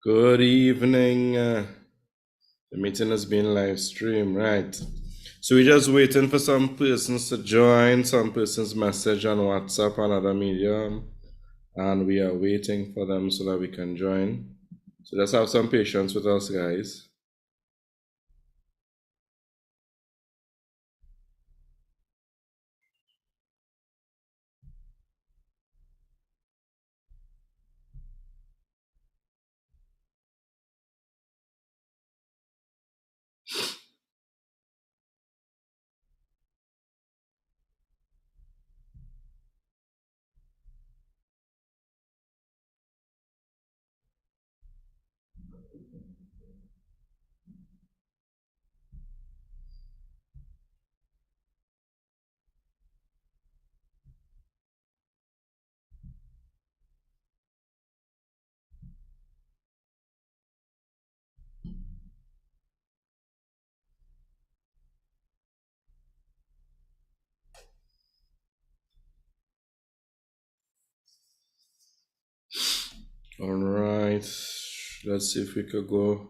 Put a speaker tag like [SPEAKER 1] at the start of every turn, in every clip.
[SPEAKER 1] Good evening. The meeting has been live streamed, right? So we're just waiting for some persons to join, some persons message on WhatsApp and other medium, and we are waiting for them so that we can join. So just have some patience with us, guys. All right. Let's see if we could go.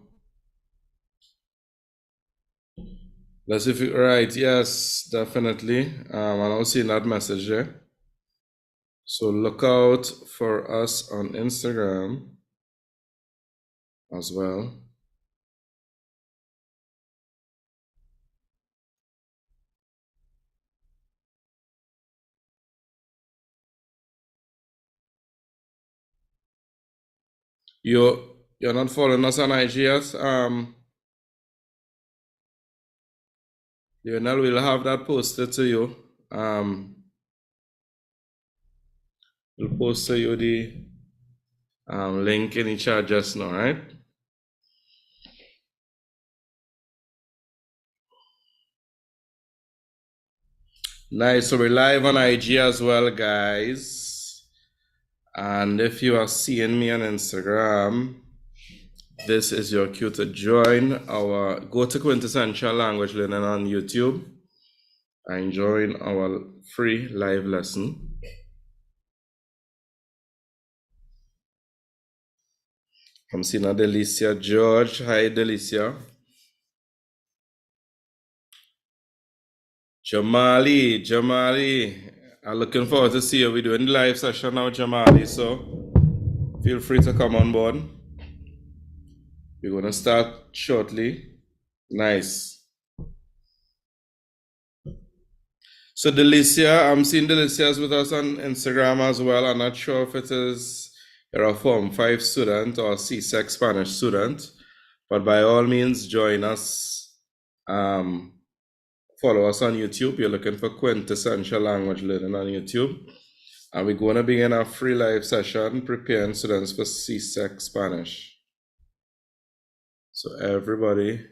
[SPEAKER 1] Let's see if we, right. Yes, definitely. I don't see that message there. So look out for us on Instagram as well. You're not following us on IG yet? Lionel will have that posted to you. We'll post to you the link in the chat just now, right? Nice. So we're live on IG as well, guys. And if you are seeing me on Instagram, this is your cue to join our Go to Quintessential Language Learning on YouTube and join our free live lesson. I'm seeing a Delicia George. Hi, Delicia. Jamali. I'm looking forward to see you. We're doing the live session now, Jamali. So feel free to come on board. We're going to start shortly. Nice. So Delicia, I'm seeing Delicia's with us on Instagram as well. I'm not sure if it is you're a Form 5 student or a Csec Spanish student, but by all means, join us. Follow us on YouTube. You're looking for Quintessential Language Learning on YouTube. And we're going to begin our free live session preparing students for Csec Spanish. So everybody,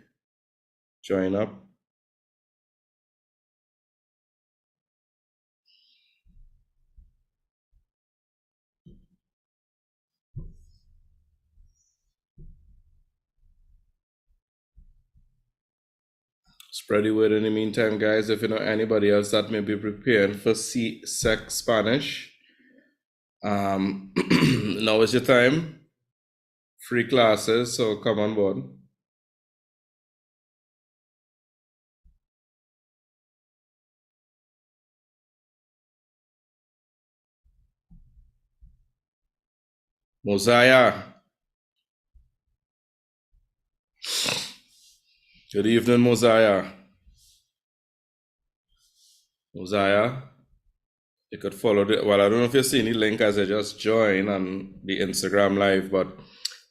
[SPEAKER 1] join up. Spread the word in the meantime, guys. If you know anybody else that may be preparing for Csec Spanish, now is your time. Free classes, so come on board. Mosiah. Good evening, Mosiah. Mosiah, you could follow well, I don't know if you're seeing the link as I just joined on the Instagram live, but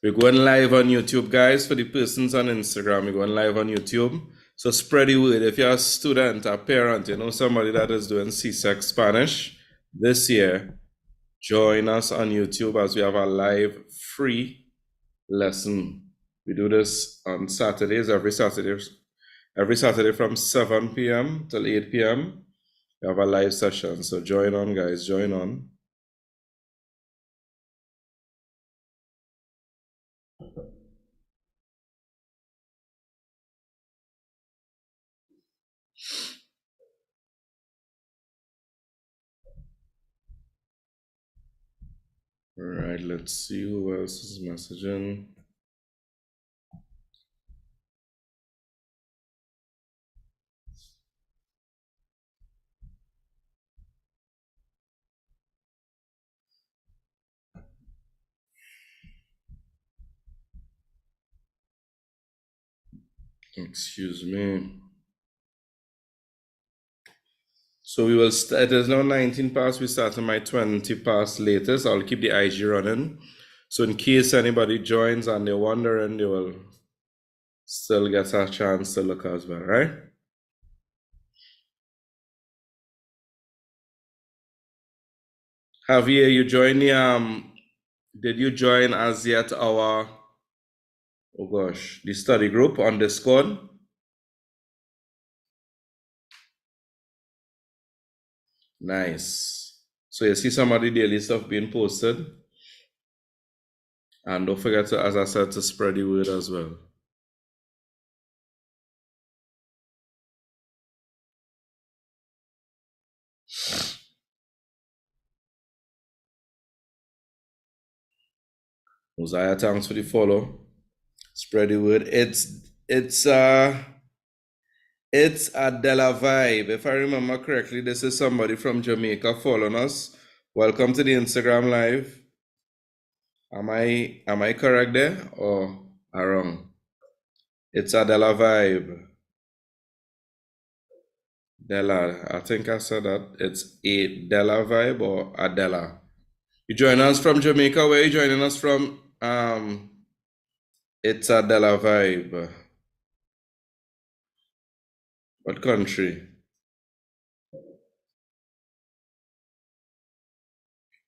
[SPEAKER 1] we're going live on YouTube, guys. For the persons on Instagram, we're going live on YouTube. So spread the word. If you're a student, a parent, you know somebody that is doing Csec Spanish this year, join us on YouTube as we have a live free lesson. We do this on Saturdays, every Saturday from 7 p.m. till 8 p.m. We have a live session. So join on, guys, join on. All right, let's see who else is messaging. Excuse me. So we will start. It is now 19 past. We start on my 20 past latest. I'll keep the IG running. So in case anybody joins and they're wondering, they will still get a chance to look as well, right? Javier, you join the did you join as yet our the study group on Discord? Nice. So you see some of the daily stuff being posted. And don't forget to, as I said, to spread the word as well. Mosiah, thanks for the follow. Spread the word. It's a Della vibe. If I remember correctly, this is somebody from Jamaica following us. Welcome to the Instagram live. Am I correct there or am I wrong? It's a Della vibe. Della, I think I said that. It's a Della vibe or Adela. You join us from Jamaica. Where are you joining us from? It's a Della vibe. What country?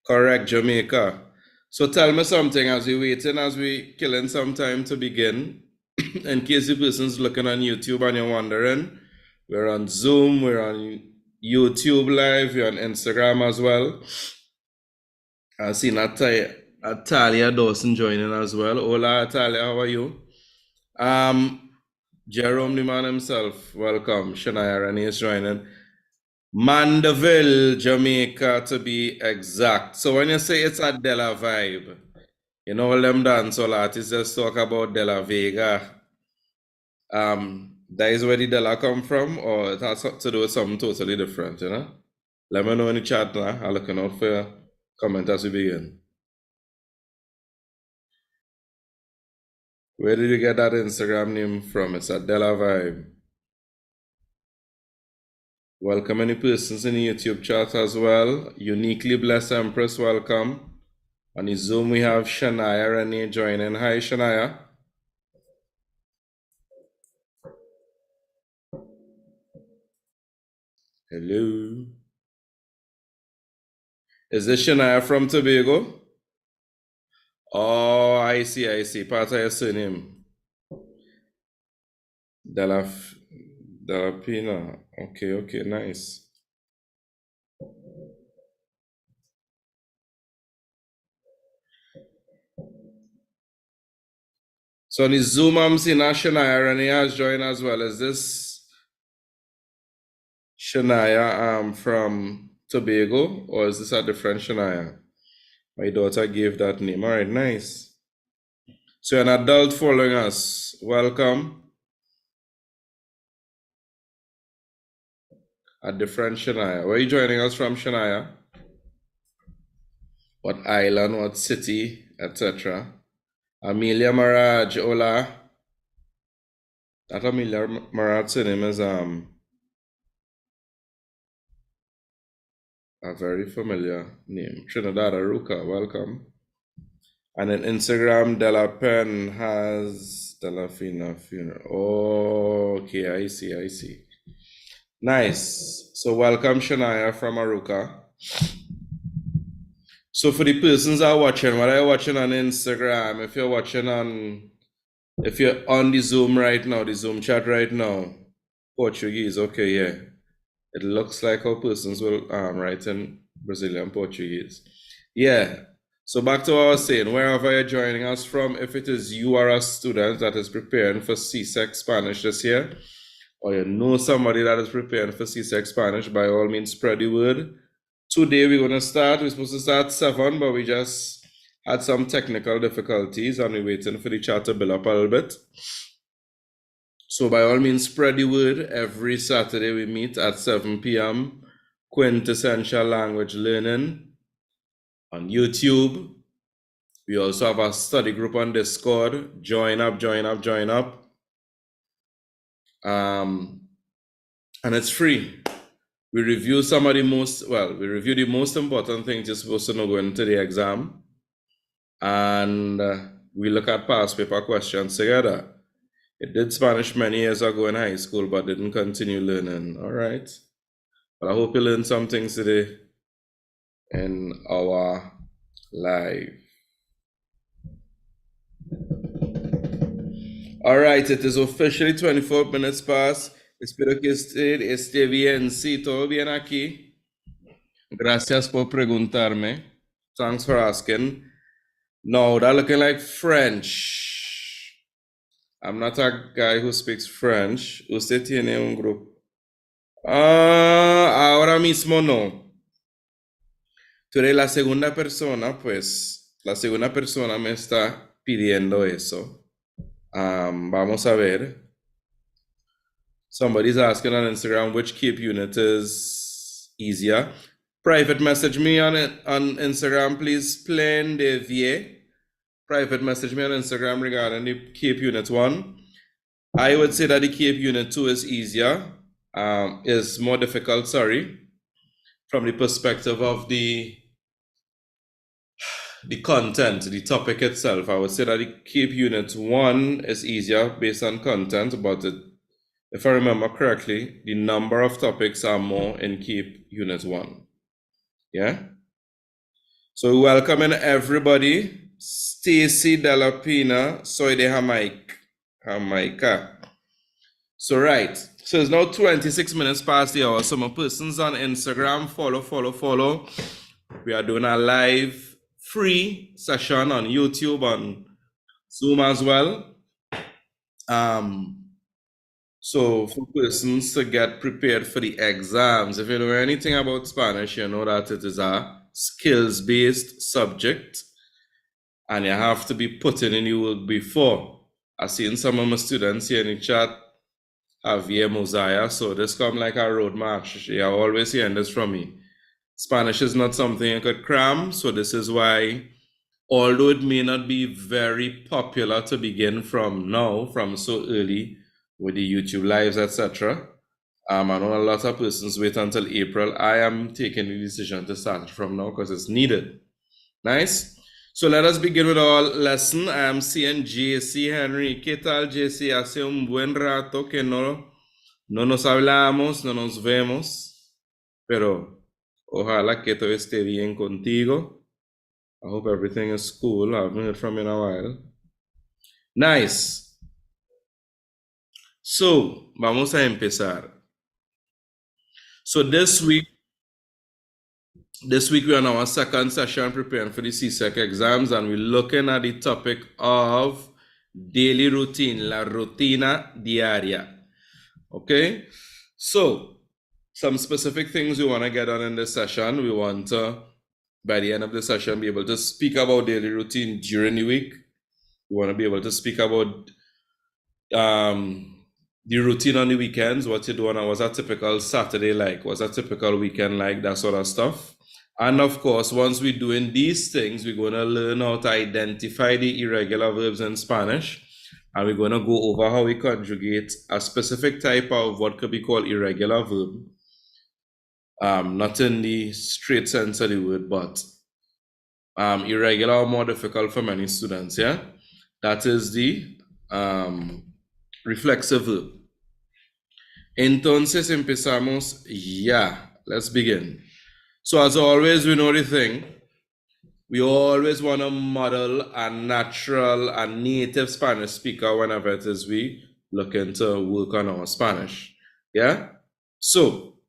[SPEAKER 1] Correct, Jamaica. So tell me something as we waiting, as we killing some time to begin. In case the person's looking on YouTube and you're wondering, we're on Zoom, we're on YouTube Live, we're on Instagram as well. I see Natalia Dawson joining as well. Hola, Natalia, how are you? Jerome the man himself, welcome. Shania Rennie is joining. Mandeville, Jamaica, to be exact. So when you say it's a Della vibe, you know all them dancehall artists just talk about Della Vega. That is where the Della come from, or it has to do with something totally different, you know? Let me know in the chat now. I'm looking out for your comment as we begin. Where did you get that Instagram name from? It's a Della vibe. Welcome any persons in the YouTube chat as well. Uniquely Blessed Empress, welcome. On the Zoom, we have Shania Renee joining. Hi, Shania. Hello. Is this Shania from Tobago? Oh, I see. Part of your surname. Della Pina. Okay, nice. So on the Zoom, I'm seeing Shania Renee has joined as well. Is this Shania from Tobago, or is this a different Shania? My daughter gave that name. All right, nice. So you're an adult following us. Welcome. A different Shania. Where are you joining us from, Shania? What island, what city, etc. Amelia Maraj, hola. That Amelia Maraj's name is a very familiar name. Trinidad Aruca, welcome. And then Instagram, Della Pen has Della Fina Funeral. Okay, I see. Nice. So welcome Shania from Aruca. So for the persons that are watching, what are you watching on Instagram? If you're on the Zoom right now, the Zoom chat right now, Portuguese, okay, yeah. It looks like our persons will write in Brazilian Portuguese. Yeah. So back to what I was saying, wherever you're joining us from, if it is you are a student that is preparing for Csec Spanish this year, or you know somebody that is preparing for Csec Spanish, by all means spread the word. Today we're going to start. We're supposed to start 7, but we just had some technical difficulties and we're waiting for the chat to build up a little bit. So by all means, spread the word. Every Saturday we meet at 7 p.m. Quintessential Language Learning on YouTube. We also have a study group on Discord. Join up. And it's free. We review the most important things you're supposed to know going into the exam. And we look at past paper questions together. It did Spanish many years ago in high school, but didn't continue learning. All right. But I hope you learned some things today in our live. All right, it is officially 24 minutes past. Espero que usted esté bien. Sí, todo bien aquí. Gracias por preguntarme. Thanks for asking. No, that looking like French. I'm not a guy who speaks French. Usted tiene un grupo. Ahora mismo no. Pero la segunda persona me está pidiendo eso. Vamos a ver. Somebody's asking on Instagram which CAPE unit is easier. Private message me on Instagram, please. Plain de vie. Private message me on Instagram regarding the CAPE unit 1. I would say that the CAPE unit 2 is easier. Is more difficult, from the perspective of the content, the topic itself. I would say that the CAPE unit 1 is easier based on content, but if I remember correctly, the number of topics are more in CAPE unit 1. Yeah? So welcoming everybody. Stacy Delapina, soy de Jamaica. So right. So it's now 26 minutes past the hour. So my persons on Instagram, follow. We are doing a live free session on YouTube, on Zoom as well. So for persons to get prepared for the exams, if you know anything about Spanish, you know that it is a skills-based subject and you have to be putting in your work before. I've seen some of my students here in the chat, Javier Mosiah, so this come like a road march. You are always hearing this from me. Spanish is not something you could cram, so this is why, although it may not be very popular to begin from so early with the YouTube lives, etc. I know a lot of persons wait until April. I am taking the decision to start from now because it's needed. Nice. So let us begin with our lesson. I am seeing JC Henry. ¿Qué tal, JC? Hace un buen rato que no nos hablamos, no nos vemos, pero ojalá que todo esté bien contigo. I hope everything is cool. I haven't heard from you in a while. Nice. So, vamos a empezar. So this week we're on our second session preparing for the Csec exams, and we're looking at the topic of daily routine, la rutina diaria. Okay? So, some specific things we want to get on in this session. We want to, by the end of the session, be able to speak about daily routine during the week. We want to be able to speak about the routine on the weekends, what you do on what's a typical Saturday like, what's a typical weekend like, that sort of stuff. And of course, once we're doing these things, we're going to learn how to identify the irregular verbs in Spanish. And we're going to go over how we conjugate a specific type of what could be called irregular verb. Not in the straight sense of the word, but irregular or more difficult for many students, yeah? That is the reflexive verb. Entonces empezamos ya. Let's begin. So as always, we know the thing. We always want to model a natural and native Spanish speaker whenever it is we looking to work on our Spanish. Yeah? So,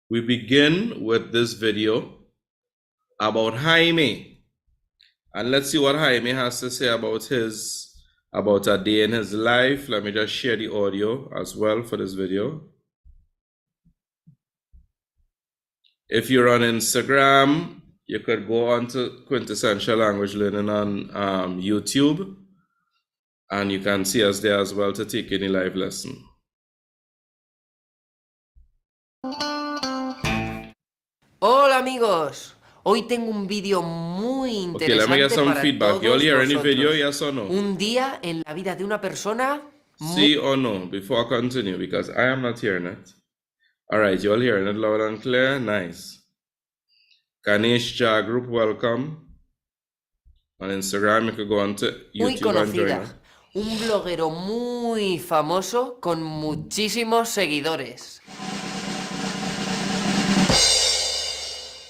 [SPEAKER 1] we begin with this video about Jaime. And let's see what Jaime has to say about a day in his life. Let me just share the audio as well for this video. If you're on Instagram, you could go on to Quintessential Language Learning on YouTube, and you can see us there as well to take any live lesson.
[SPEAKER 2] Hola amigos, hoy tengo un vídeo muy interesante
[SPEAKER 1] let me get some
[SPEAKER 2] para
[SPEAKER 1] feedback.
[SPEAKER 2] todos
[SPEAKER 1] You all hear any
[SPEAKER 2] vosotros.
[SPEAKER 1] video, yes or no?
[SPEAKER 2] Un día en la vida de una persona
[SPEAKER 1] See or no before I continue? Because I am not hearing it. All right, you all hearing it loud and clear? Nice. Ganesh Jha Group, welcome. On Instagram, you could go on to
[SPEAKER 2] muy
[SPEAKER 1] YouTube and join us.
[SPEAKER 2] conocida. Un bloguero muy famoso con muchísimos seguidores.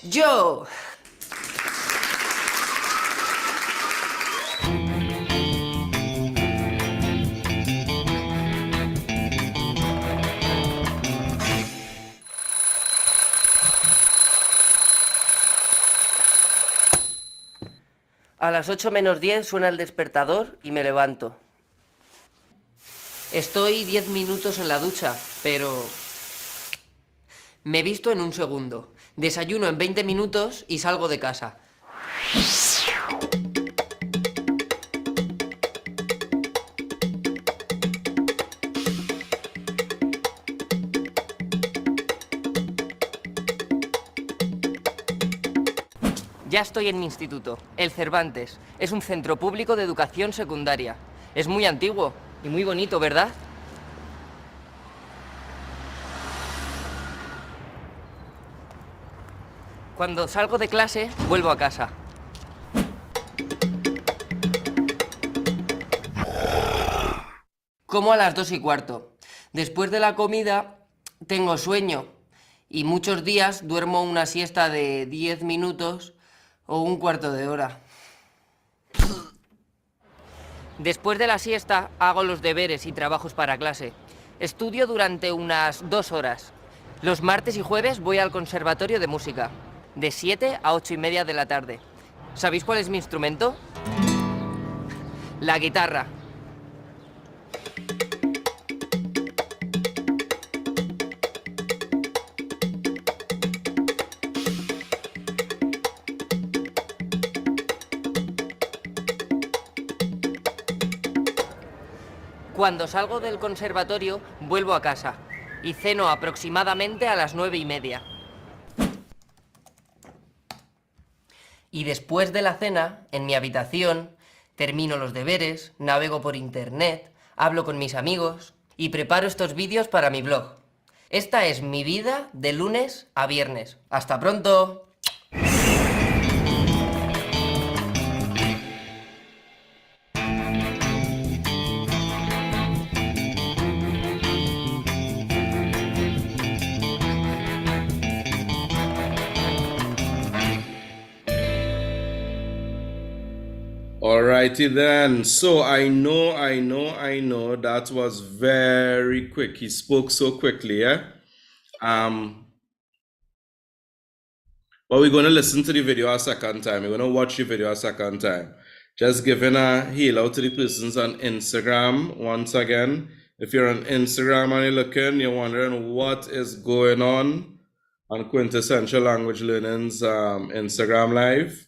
[SPEAKER 2] Yo. A las 8 menos 10 suena el despertador y me levanto. Estoy 10 minutos en la ducha, pero me visto en un segundo. Desayuno en 20 minutos y salgo de casa. Ya estoy en mi instituto, el Cervantes. Es un centro público de educación secundaria. Es muy antiguo y muy bonito, ¿verdad? Cuando salgo de clase, vuelvo a casa. Como a las 2:15. Después de la comida, tengo sueño. Y muchos días duermo una siesta de 10 minutos o un cuarto de hora. Después de la siesta, hago los deberes y trabajos para clase. Estudio durante unas 2 horas. Los martes y jueves voy al conservatorio de música, de 7 a 8:30 de la tarde. ¿Sabéis cuál es mi instrumento? La guitarra. Cuando salgo del conservatorio, vuelvo a casa y ceno aproximadamente a las 9:30. Y después de la cena, en mi habitación, termino los deberes, navego por internet, hablo con mis amigos y preparo estos vídeos para mi blog. Esta es mi vida de lunes a viernes. ¡Hasta pronto!
[SPEAKER 1] Alrighty then. So I know that was very quick. He spoke so quickly, yeah? But we're going to listen to the video a second time. We're going to watch the video a second time. Just giving a hail out to the persons on Instagram once again. If you're on Instagram and you're looking, you're wondering what is going on Quintessential Language Learning's Instagram Live.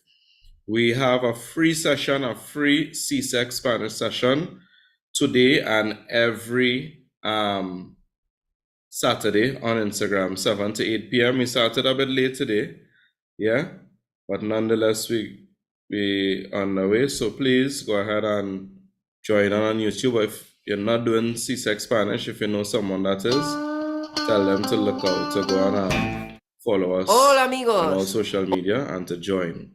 [SPEAKER 1] We have a free session, a free Csec Spanish session today and every Saturday on Instagram, 7 to 8 p.m. We started a bit late today, yeah, but nonetheless we on the way. So please go ahead and join on YouTube. If you're not doing Csec Spanish, if you know someone that is, tell them to look out to go and follow us
[SPEAKER 2] Hola, amigos.
[SPEAKER 1] on all social media and to join.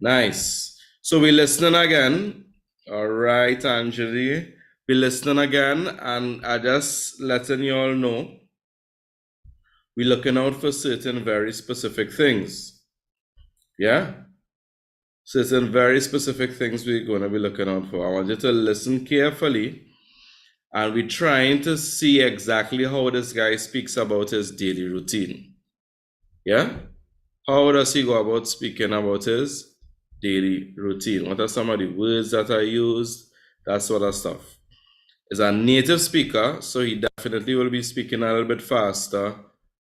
[SPEAKER 1] Nice. So we're listening again. All right, Anjali. We're listening again, and I just letting you all know we're looking out for certain very specific things. Yeah? Certain very specific things we're going to be looking out for. I want you to listen carefully, and we're trying to see exactly how this guy speaks about his daily routine. Yeah? How does he go about speaking about his daily routine? What are some of the words that are used? That sort of stuff. He's a native speaker, so he definitely will be speaking a little bit faster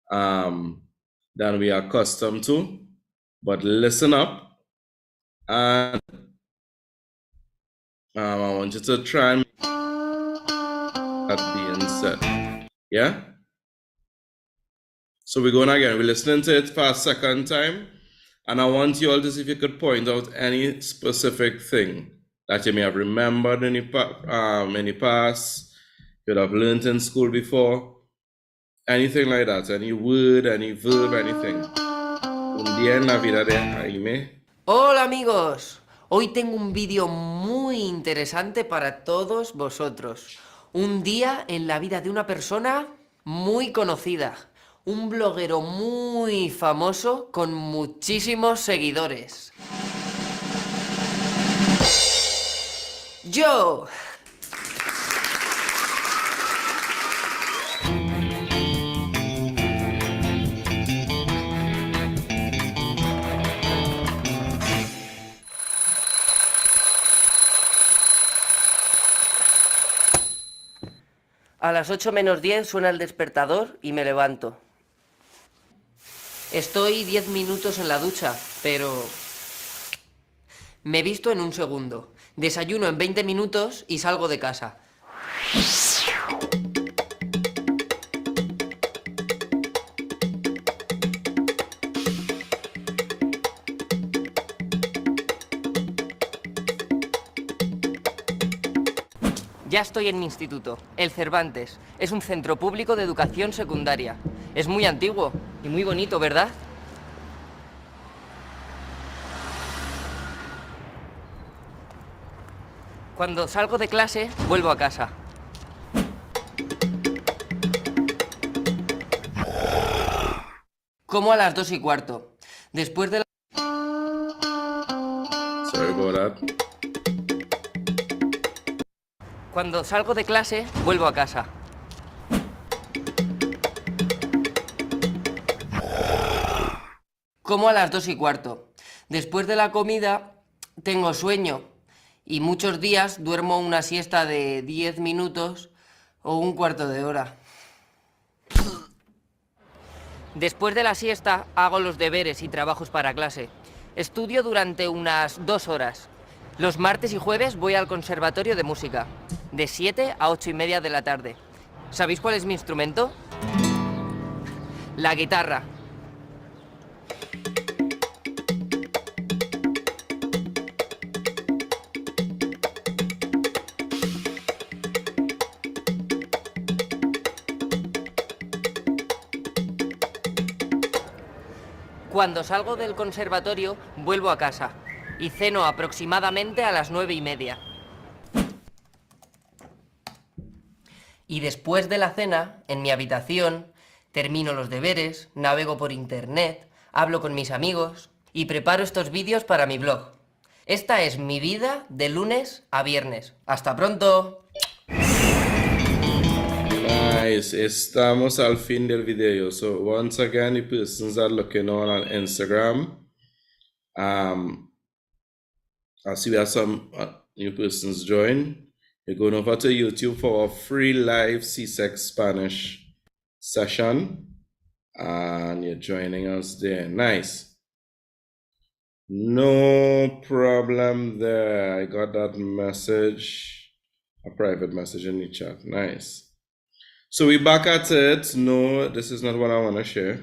[SPEAKER 1] than we are accustomed to. But listen up, and I want you to try and make that being said. Yeah? So we're going again. We're listening to it for a second time. And I want you all to see if you could point out any specific thing that you may have remembered in the past. you'd have learned in school before. Anything like that, any word, any verb, anything. Un día en la vida de Jaime.
[SPEAKER 2] Hola amigos, hoy tengo un vídeo muy interesante para todos vosotros. Un día en la vida de una persona muy conocida, un bloguero muy famoso con muchísimos seguidores. ¡Yo! A las 8 menos 10 suena el despertador y me levanto. Estoy 10 minutos en la ducha, pero me visto en un segundo. Desayuno en 20 minutos y salgo de casa. Ya estoy en mi instituto, el Cervantes. Es un centro público de educación secundaria. Es muy antiguo y muy bonito, ¿verdad? Cuando salgo de clase, vuelvo a casa. Como a las 2:15. Después de la...
[SPEAKER 1] Sorry about that.
[SPEAKER 2] Cuando salgo de clase, vuelvo a casa. Como a las 2:15. Después de la comida, tengo sueño. Y muchos días duermo una siesta de 10 minutos o un cuarto de hora. Después de la siesta, hago los deberes y trabajos para clase. Estudio durante unas 2 horas. Los martes y jueves voy al conservatorio de música, de 7 a 8:30 de la tarde. ¿Sabéis cuál es mi instrumento? La guitarra. Cuando salgo del conservatorio, vuelvo a casa y ceno aproximadamente a las 9:30. Y después de la cena, en mi habitación, termino los deberes, navego por internet, hablo con mis amigos y preparo estos vídeos para mi blog. Esta es mi vida de lunes a viernes. ¡Hasta pronto!
[SPEAKER 1] Nice. Estamos al fin del video. So once again, the persons are looking on Instagram. I see we have some new persons join. You're going over to YouTube for a free live Csec Spanish session, and you're joining us there. Nice. No problem there. I got that message, a private message in the chat. Nice. So we back at it. No, this is not what I want to share.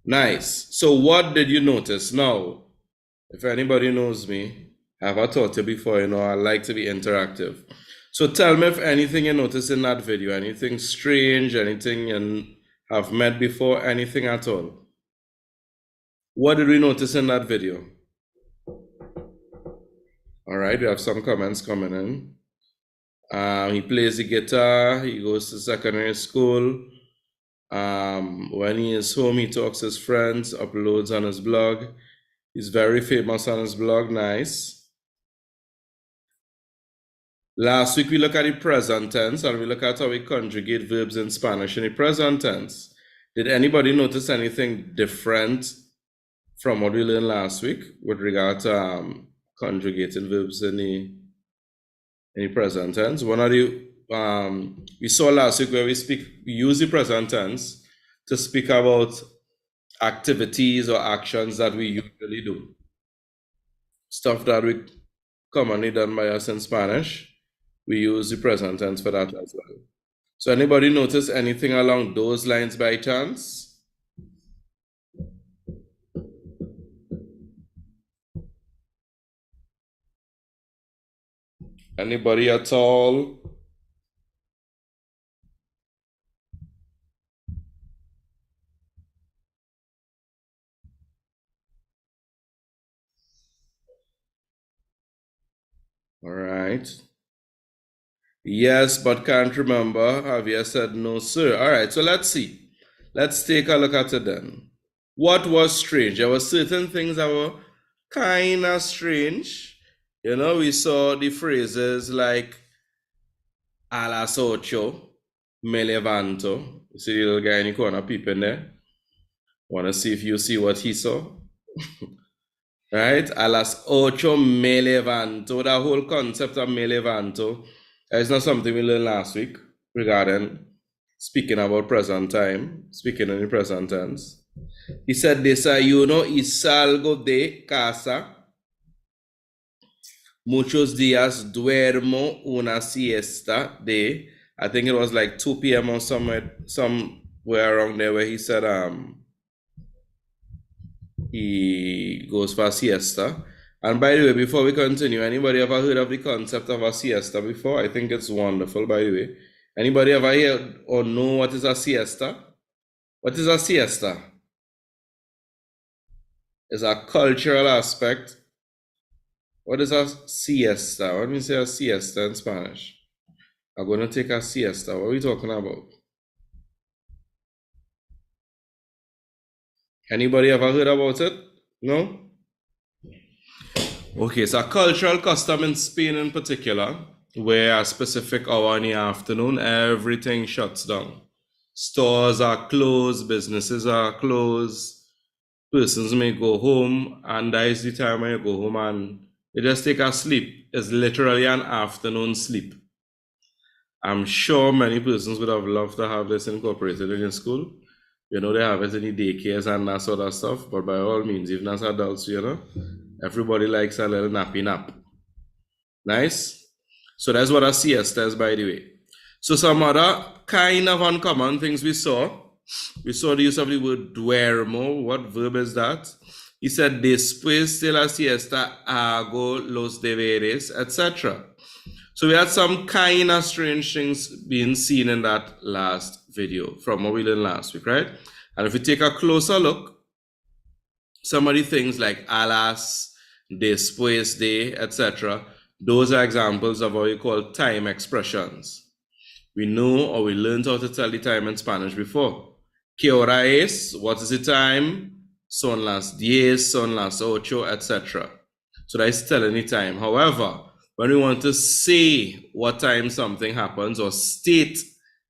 [SPEAKER 1] Nice. So what did you notice? Now, if anybody knows me, have I taught you before, you know, I like to be interactive. So tell me if anything you noticed in that video, anything strange, anything you have met before, anything at all. What did we notice in that video? All right, we have some comments coming in. He plays the guitar, he goes to secondary school. When he is home, he talks to his friends, uploads on his blog. He's very famous on his blog, nice. Last week we looked at the present tense and we look at how we conjugate verbs in Spanish in the present tense. Did anybody notice anything different from what we learned last week with regard to conjugating verbs in the present tense? One of the we saw last week where we use the present tense to speak about activities or actions that we usually do. Stuff that we commonly done by us in Spanish, we use the present tense for that as well. So anybody notice anything along those lines by chance? Anybody at all? All right. Yes, but can't remember. Javier said no, sir. All right, so let's see. Let's take a look at it then. What was strange? There were certain things that were kind of strange. You know, we saw the phrases like a las ocho, me levanto. You see the little guy in the corner peeping there? Want to see if you see what he saw? Right? A las ocho me levanto. That whole concept of me levanto is not something we learned last week regarding speaking about present time, speaking in the present tense. He said, desayuno y salgo de casa. Muchos días duermo una siesta de, I think it was like 2 p.m. or somewhere around there where he said he goes for a siesta. And by the way, before we continue, anybody ever heard of the concept of a siesta before? I think it's wonderful, by the way. Anybody ever hear or know what is a siesta? What is a siesta? It's a cultural aspect. What is a siesta? When we say a siesta in Spanish, I'm going to take a siesta. What are we talking about? Anybody ever heard about it? No? Okay, it's a cultural custom in Spain in particular, where a specific hour in the afternoon, everything shuts down. Stores are closed, businesses are closed, persons may go home, and that is the time when you go home and you just take a sleep. It's literally an afternoon sleep. I'm sure many persons would have loved to have this incorporated in your school. You know, they have it in the daycares and that sort of stuff, but by all means, even as adults, you know, everybody likes a little nappy nap. Nice? So that's what a siesta is, by the way. So some other kind of uncommon things we saw. We saw the use of the word duermo. What verb is that? He said, después de la siesta hago los deberes, etc. So we had some kind of strange things being seen in that last video from what we learned last week, right? And if we take a closer look, some of the things like alas, después de, etc., those are examples of what we call time expressions. We know or we learned how to tell the time in Spanish before. ¿Qué hora es? What is the time? Son las 10, son las 8, etc. So that is telling the time. However, when we want to say what time something happens or state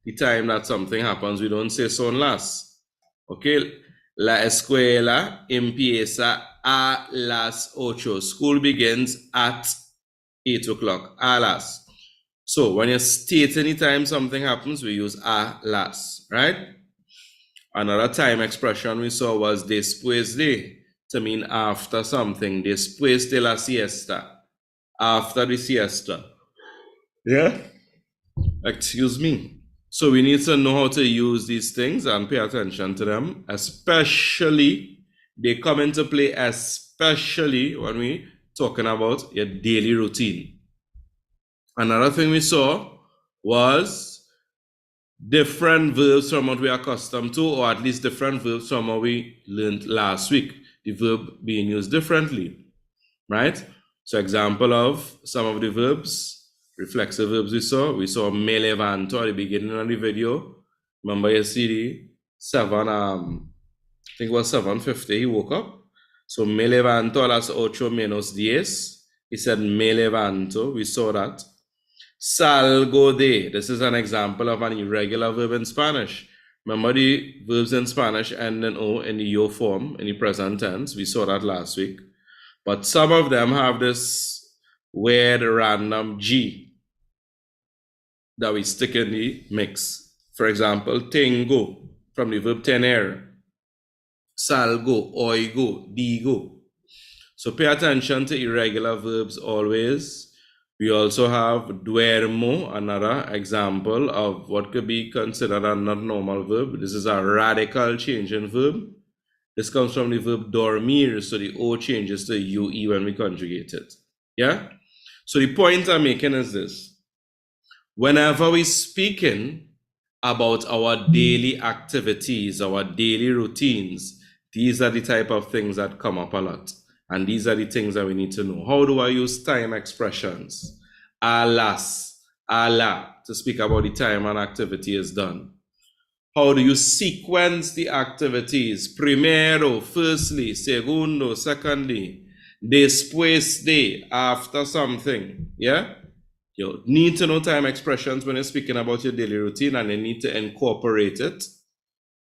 [SPEAKER 1] the time that something happens, we don't say son las. Okay? La escuela empieza a las 8. School begins at 8 o'clock. A las. So when you state any time something happens, we use a las, right? Another time expression we saw was después de, to mean after something. Después de la siesta. After the siesta. Yeah? Excuse me. So we need to know how to use these things and pay attention to them. Especially, they come into play especially when we talking about your daily routine. Another thing we saw was different verbs from what we are accustomed to, or at least different verbs from what we learned last week. The verb being used differently, right? So example of some of the verbs, reflexive verbs we saw me levanto at the beginning of the video. Remember you see the 7, I think it was 7:50, he woke up. So me levanto a las 8 menos 10. He said me levanto, we saw that. Salgo de, this is an example of an irregular verb in Spanish. Remember the verbs in Spanish end in O in the yo form, in the present tense. We saw that last week. But some of them have this weird random G that we stick in the mix. For example, tengo, from the verb tener. Salgo, oigo, digo. So pay attention to irregular verbs always. We also have duermo, another example of what could be considered a not normal verb. This is a radical change in verb. This comes from the verb dormir, so the O changes to UE when we conjugate it. Yeah? So the point I'm making is this. Whenever we're speaking about our daily activities, our daily routines, these are the type of things that come up a lot. And these are the things that we need to know. How do I use time expressions? Alas, Allah, to speak about the time an activity is done. How do you sequence the activities? Primero, firstly, segundo, secondly, después de, after something. Yeah? You need to know time expressions when you're speaking about your daily routine, and you need to incorporate it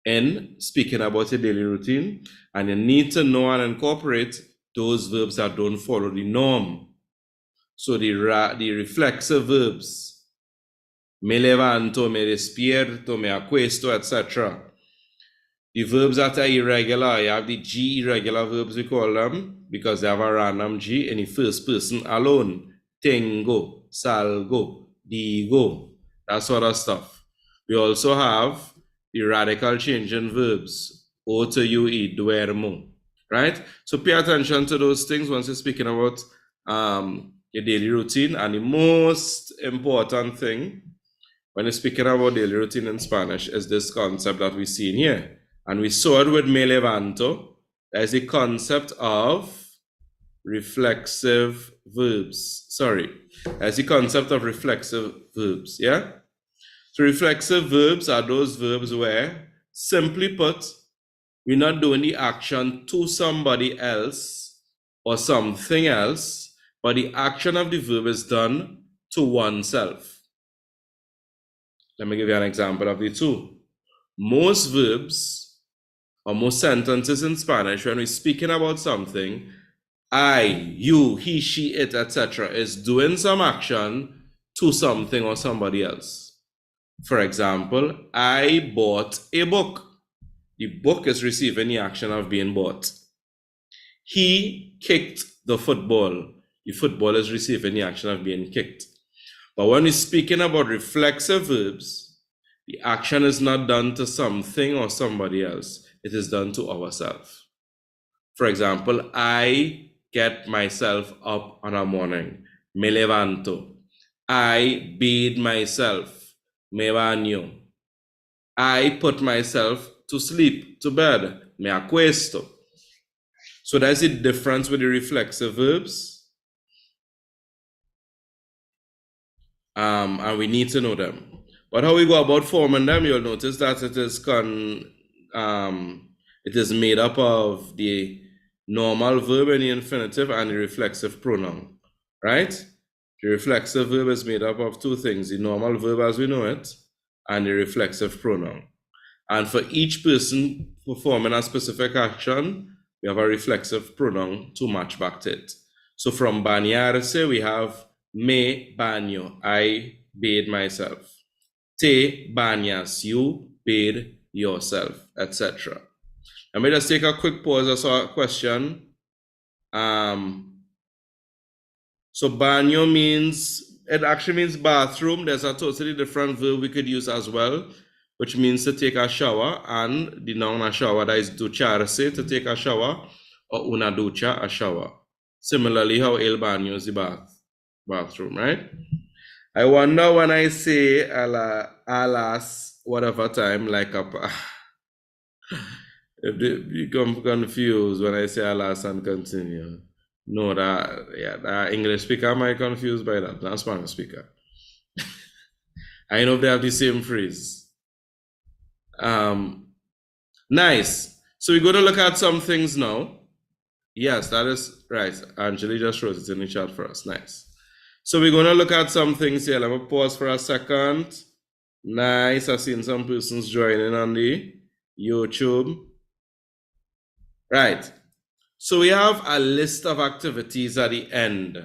[SPEAKER 1] in speaking about your daily routine. And you need to know and incorporate those verbs that don't follow the norm. So the reflexive verbs, me levanto, me despierto, me acuesto, etc. The verbs that are irregular, you have the G irregular verbs, we call them, because they have a random G in the first person alone. Tengo, salgo, digo, that sort of stuff. We also have the radical change in verbs. O to you, y, duermo. Right? So pay attention to those things once you're speaking about your daily routine. And the most important thing when you're speaking about daily routine in Spanish is this concept that we see in here. And we saw it with me levanto. There's a concept of reflexive verbs. Sorry. There's a concept of reflexive verbs. Yeah? So reflexive verbs are those verbs where, simply put, we're not doing the action to somebody else or something else, but the action of the verb is done to oneself. Let me give you an example of the two. Most verbs or most sentences in Spanish, when we're speaking about something, I, you, he, she, it, etc., is doing some action to something or somebody else. For example, I bought a book. The book is receiving the action of being bought. He kicked the football. The football is receiving the action of being kicked. But when we're speaking about reflexive verbs, the action is not done to something or somebody else. It is done to ourselves. For example, I get myself up on a morning. Me levanto. I bathe myself. Me baño. I put myself to sleep, to bed. Me acuesto. So that's the difference with the reflexive verbs. And we need to know them. But how we go about forming them, you'll notice that it is made up of the normal verb in the infinitive and the reflexive pronoun, right? The reflexive verb is made up of two things, the normal verb as we know it, and the reflexive pronoun. And for each person performing a specific action, we have a reflexive pronoun to match back to it. So from bañarse, we have me baño, I bathe myself. Te bañas, you bathe yourself, etc. Let me just take a quick pause. I saw a question. So baño means, it actually means bathroom. There's a totally different verb we could use as well, which means to take a shower, and the noun a shower, that is ducharse, to take a shower, or una ducha, a shower. Similarly, how el baño is the bathroom, right? I wonder when I say alas, whatever time, like if they become confused when I say alas and continue. No, that English speaker might confused by that, not Spanish speaker. I know they have the same phrase. Nice. So we're going to look at some things now. Yes, that is right. Angeli just wrote it in the chat for us. Nice. So we're going to look at some things here. Let me pause for a second. Nice. I've seen some persons joining on the YouTube. Right. So we have a list of activities at the end.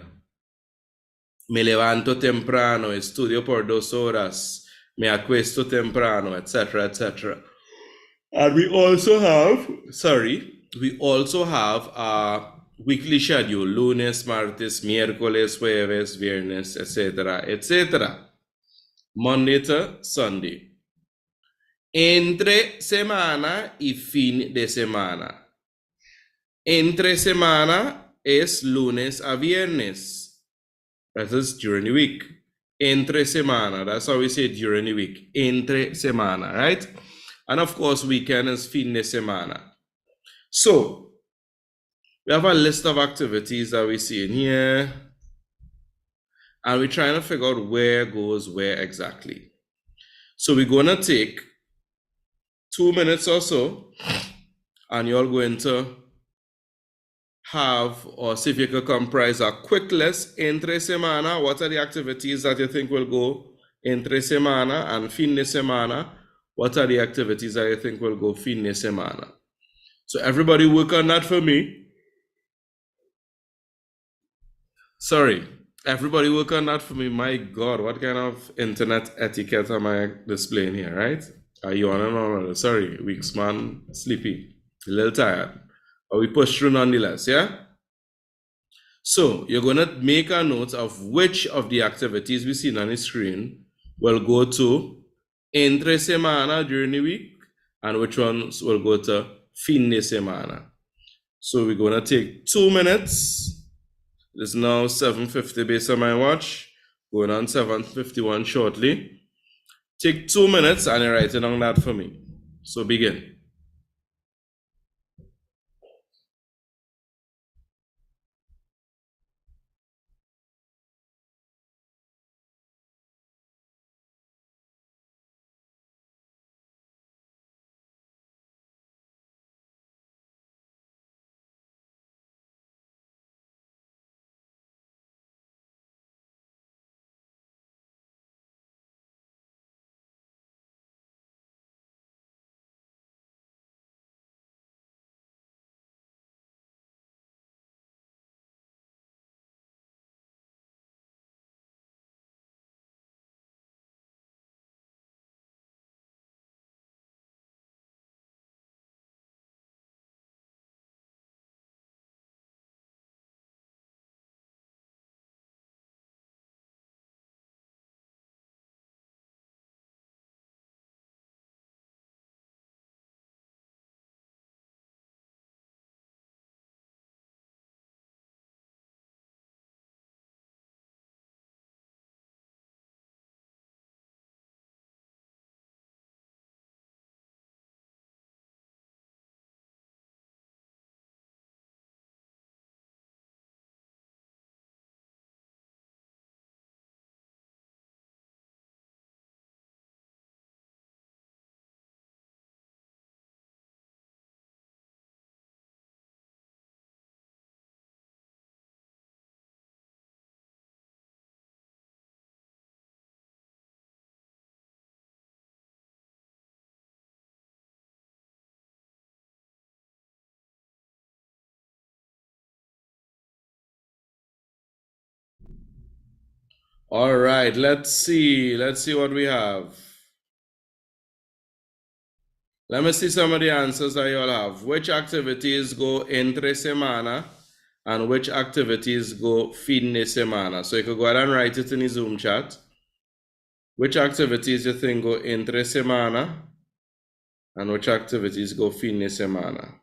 [SPEAKER 1] Me levanto temprano, estudio por 2 horas, me acuesto temprano, etc., etc. And we also have a weekly schedule, lunes, martes, miércoles, jueves, viernes, etc., etc. Monday to Sunday. Entre semana y fin de semana. Entre semana es lunes a viernes. That is during the week. Entre semana. That's how we say it during the week. Entre semana, right? And of course, weekend is fin de semana. So, we have a list of activities that we see in here. And we're trying to figure out where goes where exactly. So we're going to take 2 minutes or so, and you're going to have, or see if you could comprise a quick list entre semana. What are the activities that you think will go entre semana? And fin de semana, what are the activities that you think will go fin de semana? So everybody work on that for me. Sorry, everybody work on that for me. My God, what kind of internet etiquette am I displaying here, right? Are you on and on? Sorry, weeks man, sleepy, a little tired. But we push through nonetheless, yeah? So you're going to make a note of which of the activities we see on the screen will go to entre semana during the week and which ones will go to fin de semana. So we're going to take 2 minutes. It's now 7:50 based on my watch, going on 7:51 shortly. Take 2 minutes and you're writing on that for me. So begin. All right, let's see. Let's see what we have. Let me see some of the answers that you all have. Which activities go entre semana and which activities go fin de semana? So you could go ahead and write it in the Zoom chat. Which activities you think go entre semana and which activities go fin de semana?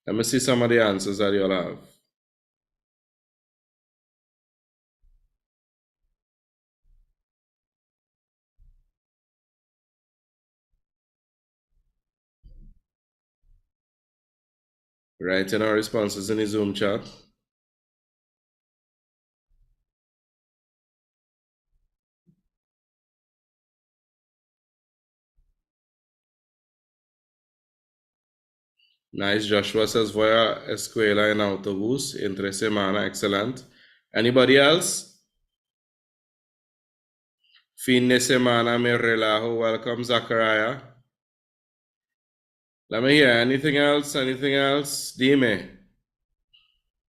[SPEAKER 1] Let me see some of the answers that you all have. Write in our responses in the Zoom chat. Nice. Joshua says, voy a escuela en autobús entre semana. Excellent. Anybody else? Fin de semana me relajo. Welcome, Zachariah. Let me hear. Anything else? Anything else? Dime.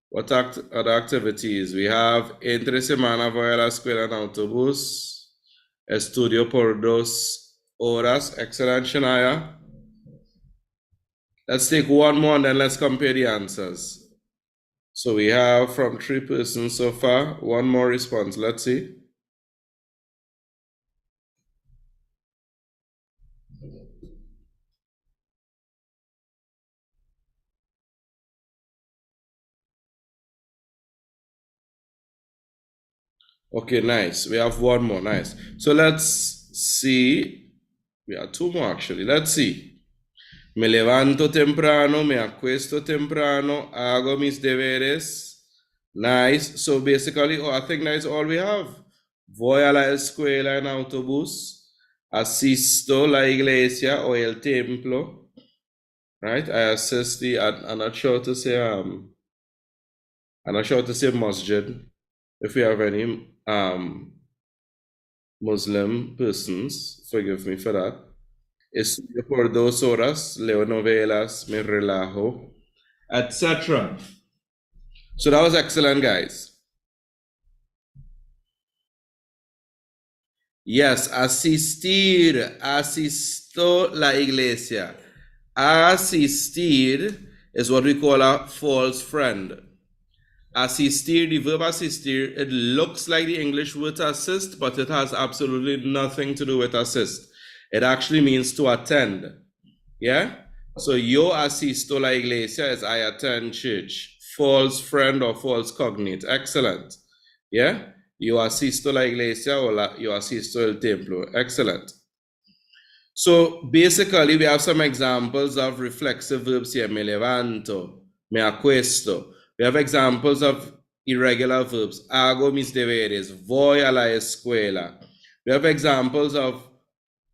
[SPEAKER 1] What other activities? We have entre semana voy a la escuela en autobús. Estudio por 2 horas. Excellent, Shania. Let's take one more and then let's compare the answers. So we have from 3 persons so far, one more response. Let's see. Okay, nice. We have one more. Nice. So let's see. We have two more actually. Let's see. Me levanto temprano, me acuesto temprano, hago mis deberes. Nice. So basically, I think that's all we have. Voy a la escuela en autobús. Asisto la iglesia o el templo. Right? I assist the. I'm not sure to say. I'm not sure to say masjid. If we have any Muslim persons, forgive me for that. Estudio por 2 horas, leo novelas, me relajo, etc. So that was excellent, guys. Yes, asistir, asisto la iglesia. Asistir is what we call a false friend. Assistir, the verb assistir, it looks like the English word to assist, but it has absolutely nothing to do with assist. It actually means to attend. Yeah? So yo asisto la iglesia is I attend church. False friend or false cognate. Excellent. Yeah? Yo asisto la iglesia or yo asisto el templo. Excellent. So basically we have some examples of reflexive verbs here. Me levanto, me acuesto. We have examples of irregular verbs. Hago mis deberes. Voy a la escuela. We have examples of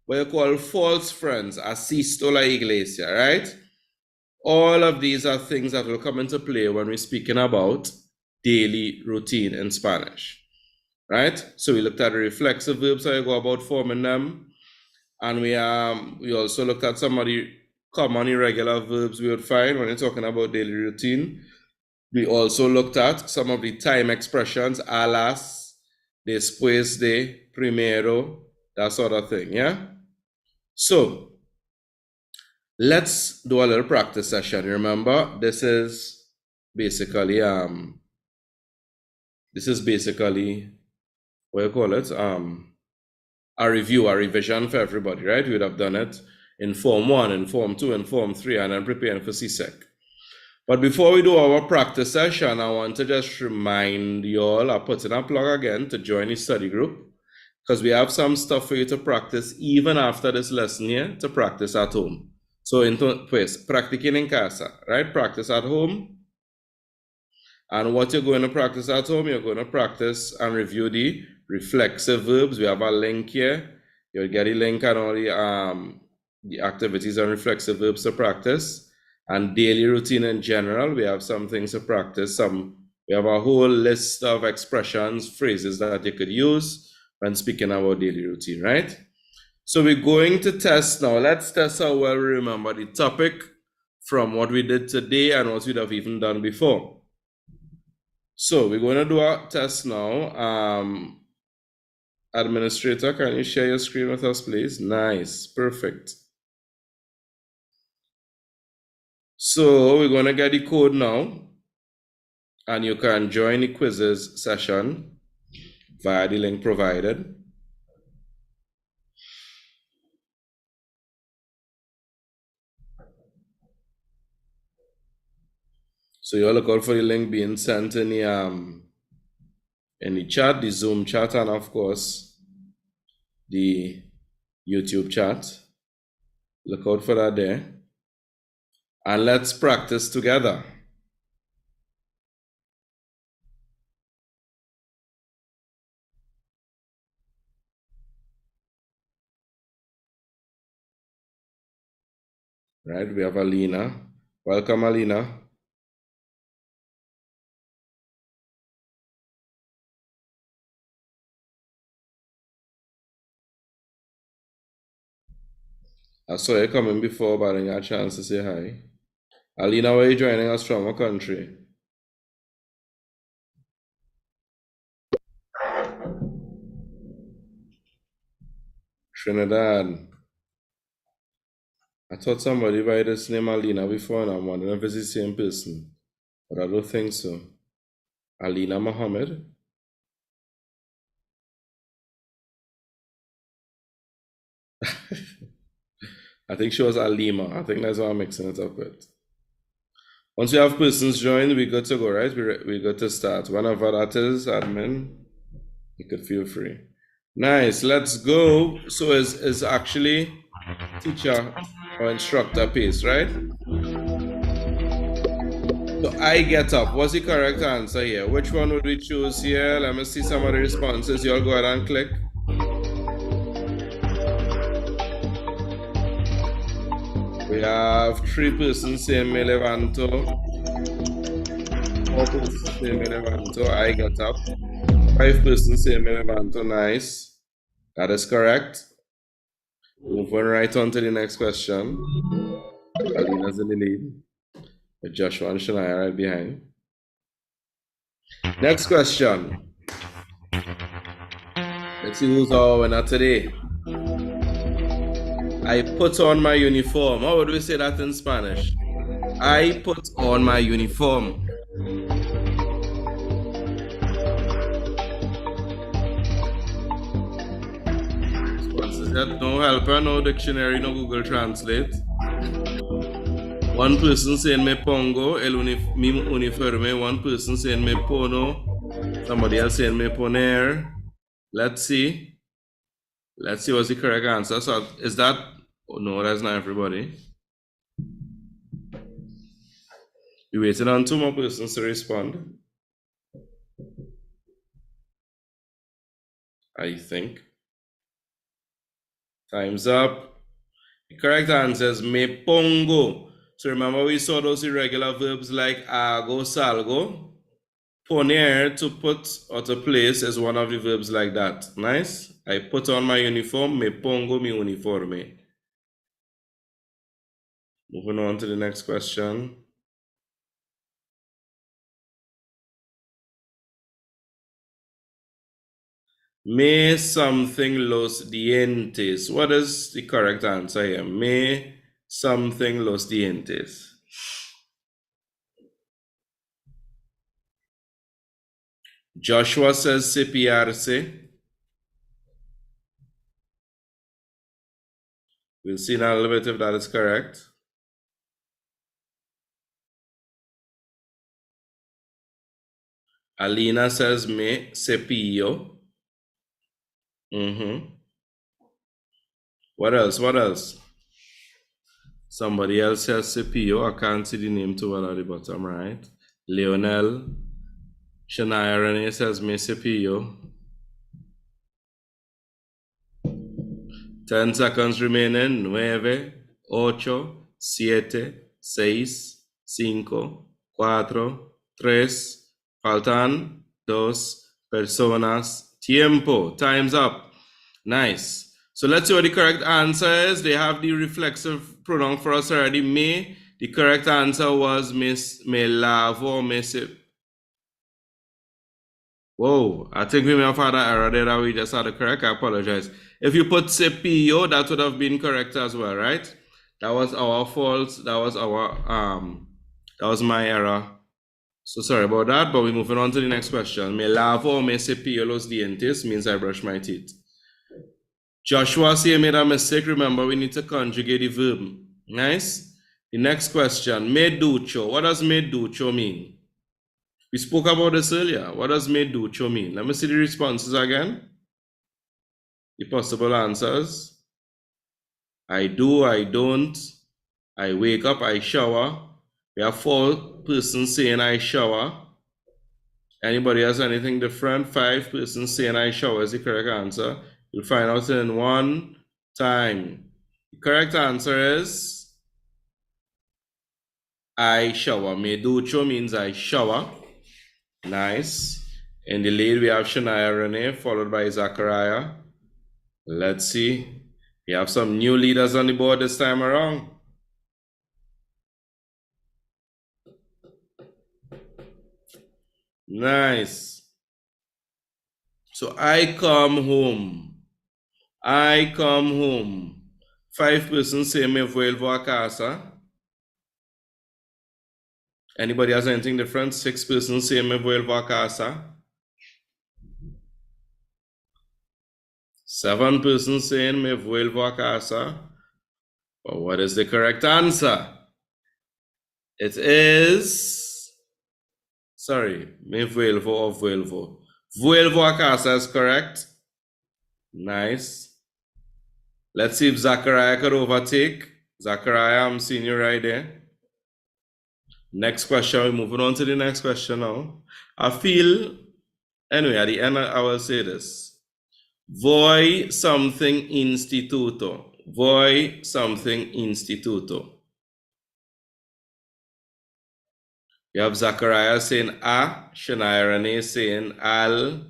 [SPEAKER 1] what you call false friends. Asisto la iglesia, right? All of these are things that will come into play when we're speaking about daily routine in Spanish, right? So we looked at the reflexive verbs, how you go about forming them. And we also looked at some of the common irregular verbs we would find when you're talking about daily routine. We also looked at some of the time expressions, a las, después de, primero, that sort of thing, yeah? So, let's do a little practice session. Remember, this is basically, what you call it? A review, a revision for everybody, right? We would have done it in Form 1, in Form 2, in Form 3, and then preparing for Csec. But before we do our practice session, I want to just remind you all, I'll put in a plug again to join the study group, because we have some stuff for you to practice even after this lesson here, to practice at home. So, pues, practiquen en casa, right? Practice at home. And what you're going to practice at home, you're going to practice and review the reflexive verbs. We have a link here. You'll get a link and all the activities and reflexive verbs to practice. And daily routine in general, we have some things to practice. We have a whole list of expressions, phrases that you could use when speaking about daily routine, right? So we're going to test now. Let's test how well we remember the topic from what we did today and what we'd have even done before. So we're going to do a test now. Administrator, can you share your screen with us, please? Nice, perfect. So we're going to get the code now, and you can join the quizzes session via the link provided. So you'll look out for the link being sent in the chat, the Zoom chat, and of course, the YouTube chat. Look out for that there. And let's practice together. Right, we have Alina. Welcome, Alina. I saw you coming before, but I didn't get a chance to say hi. Alina, where are you joining us from? What country? Trinidad. I thought somebody by this name Alina before, and I'm wondering if it's the same person. But I don't think so. Alina Mohammed? I think she was Alima. I think that's what I'm mixing it up with. Once we have persons joined, we good to go, right? We good to start. Whenever that is, admin. You could feel free. Nice. Let's go. So is actually teacher or instructor pace, right? So I get up. What's the correct answer here? Which one would we choose here? Let me see some of the responses. You all go ahead and click. We have 3 persons saying me levanto. 4 persons saying me levanto. I get up. 5 persons saying me levanto. Nice. That is correct. Moving right on to the next question. Alina's in the lead. With Joshua and Shania right behind. Next question. Let's see who's our winner today. I put on my uniform. How would we say that in Spanish? I put on my uniform. Responses yet? No helper, no dictionary, no Google Translate. One person saying me pongo, mi uniforme. One person saying me pono. Somebody else saying me poner. Let's see. Let's see what's the correct answer. So is that, oh no, that's not everybody. We're waiting on 2 more persons to respond. I think. Time's up. The correct answer is me pongo. So remember we saw those irregular verbs like hago, salgo. Poner, to put or to place, is one of the verbs like that. Nice. I put on my uniform, me pongo mi uniforme. Moving on to the next question. Me something los dientes. What is the correct answer here? Me something los dientes. Joshua says cepillarse. We'll see in a little bit if that is correct. Alina says me cepillo. What else? What else? Somebody else says cepillo. I can't see the name to one at the bottom right. Leonel. Shania Renee says me cepillo. 10 seconds remaining. 9, 8, 7, 6, 5, 4, 3. Faltan 2 personas. Tiempo. Time's up. Nice. So let's see what the correct answer is. They have the reflexive pronoun for us already. Me. The correct answer was me lavo, me se. Whoa, I think we may have had an error there that we just had to correct. I apologize. If you put cepillo, that would have been correct as well, right? That was our fault. That was that was my error. So sorry about that, but we're moving on to the next question. Me lavo, me cepillo los dientes means I brush my teeth. Joshua say made a mistake. Remember, we need to conjugate the verb. Nice. The next question. Me ducho. What does me ducho mean? We spoke about this earlier. What does me ducho mean? Let me see the responses again. The possible answers. I do, I don't. I wake up, I shower. We have 4 persons saying I shower. Anybody has anything different? 5 persons saying I shower is the correct answer. You'll find out in one time. The correct answer is I shower. Me ducho means I shower. Nice. In the lead, we have Shania Renee, followed by Zachariah. Let's see. We have some new leaders on the board this time around. Nice. So I come home. I come home. 5 persons say me vuelvo a casa. Anybody has anything different? 6 persons say me vuelvo a casa. 7 persons saying me vuelvo a casa. But what is the correct answer? It is, sorry, me vuelvo or vuelvo. Vuelvo a casa is correct. Nice. Let's see if Zachariah could overtake. Zachariah, I'm seeing you right there. Next question. We're moving on to the next question now. I feel, anyway, at the end, I will say this. Voi something instituto. Voi something instituto. You have Zachariah saying a, Shania Renee saying al.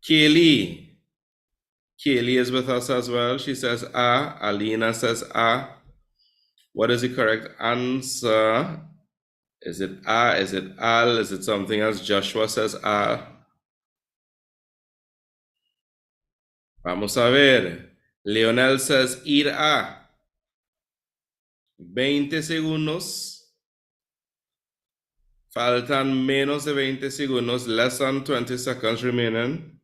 [SPEAKER 1] Kaylee. Kaylee is with us as well. She says a. Alina says a. What is the correct answer? Is it a? Is it al? Is it something else? Joshua says a. Vamos a ver. Leonel says ir a. 20 segundos. Faltan menos de 20 segundos. Less than 20 seconds remaining.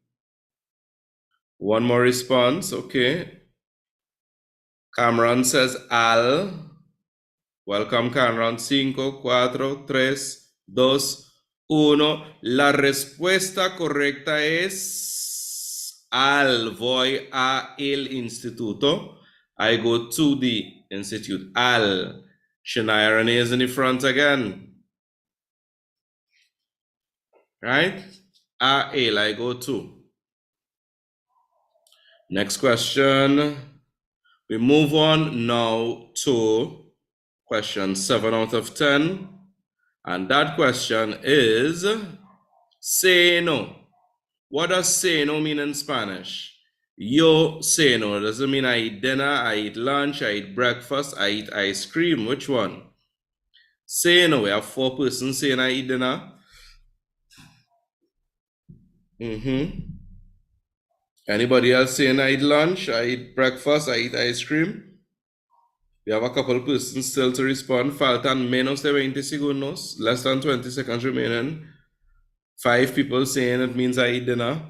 [SPEAKER 1] One more response. Okay. Cameron says al. Welcome, Cameron. 5, 4, 3, 2, 1. La respuesta correcta es al. Voy a el instituto. I go to the institute. Al. Shania Renee is in the front again. Right? A el. I go to. Next question. We move on now to question 7 out of 10. And that question is say no. What does say no mean in Spanish? Yo say no. Does it mean I eat dinner, I eat lunch, I eat breakfast, I eat ice cream? Which one? Say no. We have 4 persons saying I eat dinner. Anybody else saying I eat lunch, I eat breakfast, I eat ice cream? We have a couple persons still to respond. Faltan menos de 20 segundos, less than 20 seconds remaining. 5 people saying it means I eat dinner.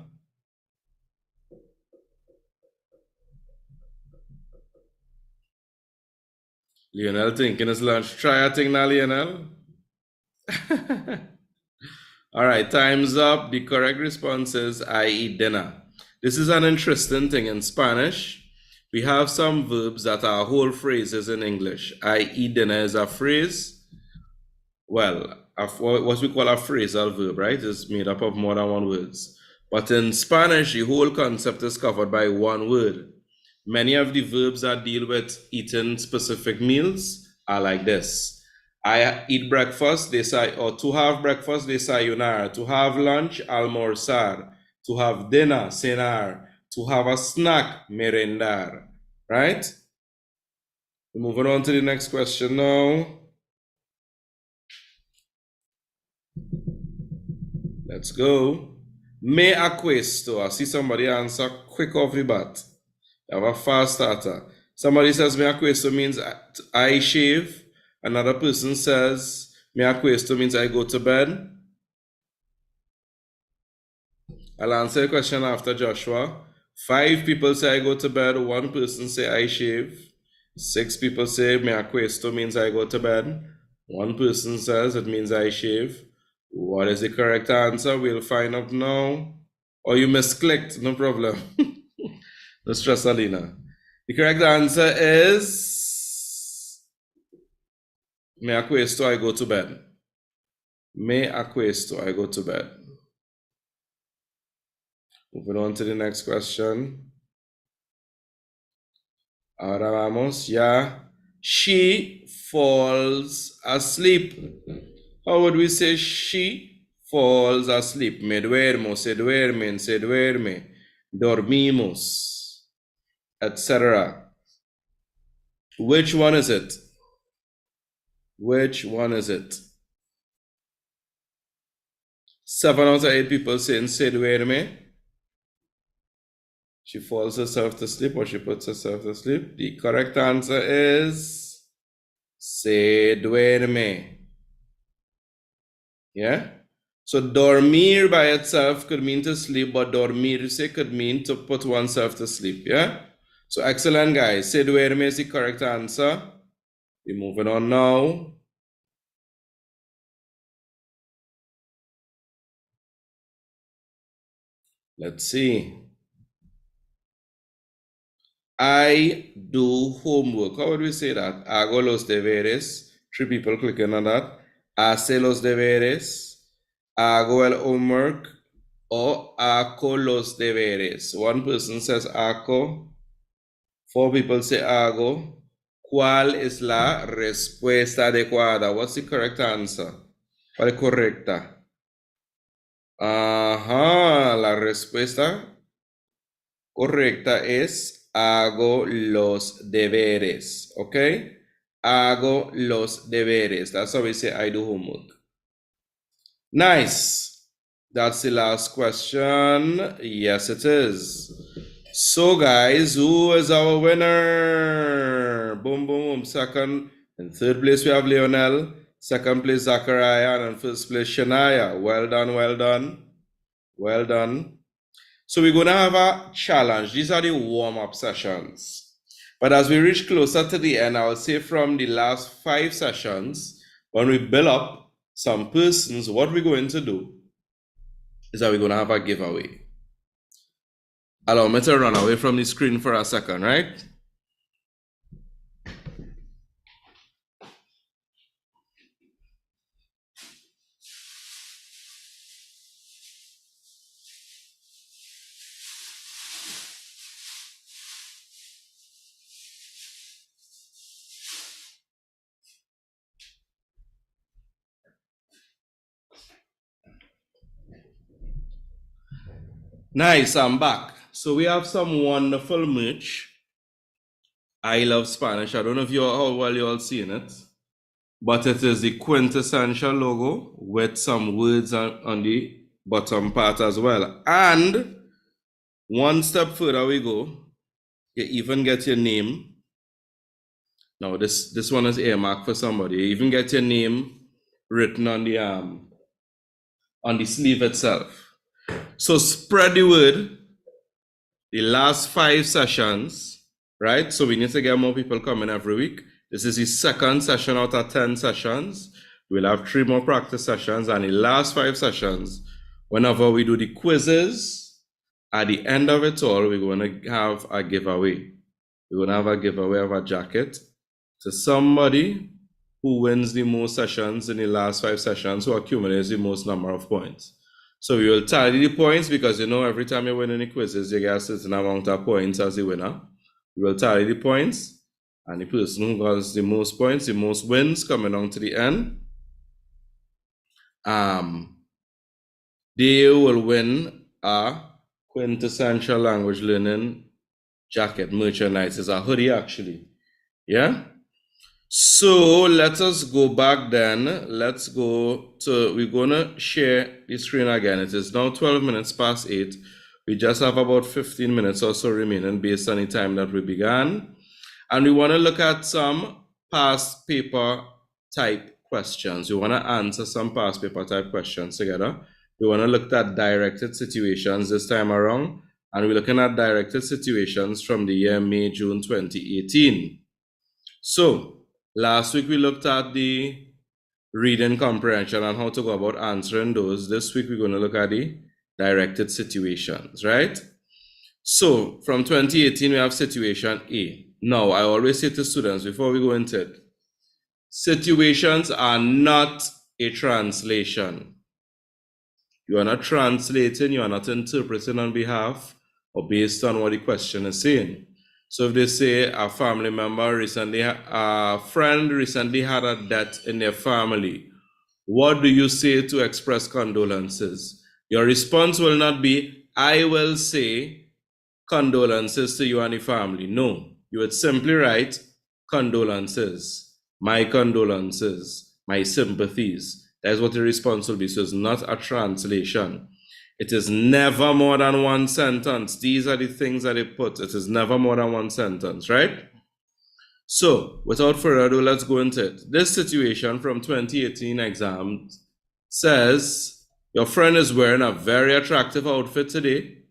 [SPEAKER 1] Lionel thinking it's lunch. Try a thing now, Lionel. All right, time's up. The correct response is I eat dinner. This is an interesting thing in Spanish. We have some verbs that are whole phrases in English. I eat dinner is a phrase. Well, what we call a phrasal verb, right? It's made up of more than one words. But in Spanish, the whole concept is covered by one word. Many of the verbs that deal with eating specific meals are like this. I eat breakfast, or to have breakfast, desayunar. To have lunch, almorzar. To have dinner, cenar. To have a snack, merendar. Right? We're moving on to the next question now. Let's go. Me acuesto. I see somebody answer quick off the bat. I have a fast starter. Somebody says me acuesto means I shave. Another person says me acuesto means I go to bed. I'll answer the question after Joshua. 5 people say I go to bed. 1 person say I shave. 6 people say me acuesto means I go to bed. 1 person says it means I shave. What is the correct answer? We'll find out now. Or you misclicked, no problem. No stress, Alina. The correct answer is me acuesto, I go to bed. Me acuesto, I go to bed. Moving on to the next question. Ahora vamos, ya. She falls asleep. How would we say she falls asleep? Me duermo, se duermen, se duerme, dormimos, etc. Which one is it? Which one is it? 7 out of 8 people saying se duerme. She falls herself to sleep, or she puts herself to sleep. The correct answer is se duerme. Yeah? So dormir by itself could mean to sleep, but dormirse could mean to put oneself to sleep. Yeah? So excellent, guys. Se duerme is the correct answer. We're moving on now. Let's see. I do homework. How would we say that? Hago los deberes. 3 people clicking on that. Hace los deberes. Hago el homework. O hago los deberes. 1 person says hago. 4 people say hago. ¿Cuál es la respuesta adecuada? What's the correct answer? ¿Cuál es correcta? Ajá, la respuesta correcta es hago los deberes, ¿ok? Hago los deberes. That's how we say I do homework. Nice. That's the last question. Yes, it is. So, guys, who is our winner? Boom, boom, boom. Second and third place, we have Lionel. Second place, Zachariah. And first place, Shania. Well done, well done. Well done. So we're going to have a challenge. These are the warm-up sessions. But as we reach closer to the end, I will say from the last 5 sessions, when we build up some persons, what we're going to do is that we're going to have a giveaway. Allow me to run away from the screen for a second, right? Nice, I'm back. So we have some wonderful merch. I love Spanish. I don't know if how well you all seen it, but it is the quintessential logo with some words on the bottom part as well. And one step further we go, you even get your name. Now this one is earmarked for somebody. You even get your name written on the sleeve itself. So spread the word. The last 5 sessions, right? So we need to get more people coming every week. This is the second session out of 10 sessions. We'll have 3 more practice sessions, and the last 5 sessions, whenever we do the quizzes, at the end of it all, we're going to have a giveaway. We're going to have a giveaway of a jacket to somebody who wins the most sessions in the last 5 sessions, who accumulates the most number of points. So we will tally the points, because you know every time you win any quizzes, you get a certain amount of points as the winner. We will tally the points, and the person who got the most points, the most wins, coming on to the end, they will win a quintessential language learning jacket merchandise. It's a hoodie, actually. Yeah? So let us go back then. Let's go to, we're going to share the screen again. It is now 12 minutes past 8. We just have about 15 minutes or so remaining based on the time that we began. And we want to look at some past paper type questions. We want to answer some past paper type questions together. We want to look at directed situations this time around. And we're looking at directed situations from the year May, June 2018. So, last week we looked at the reading comprehension and how to go about answering those. This week we're going to look at the directed situations, right? So from 2018 we have situation A. Now I always say to students before we go into it, situations are not a translation. You are not translating, you are not interpreting on behalf or based on what the question is saying. So if they say a family member recently, a friend recently had a death in their family, what do you say to express condolences? Your response will not be, I will say condolences to you and the family. No, you would simply write condolences, my sympathies. That's what the response will be. So it's not a translation. It is never more than 1 sentence. These are the things that they put. It is never more than 1 sentence, right? So, without further ado, let's go into it. This situation from 2018 exam says, your friend is wearing a very attractive outfit today,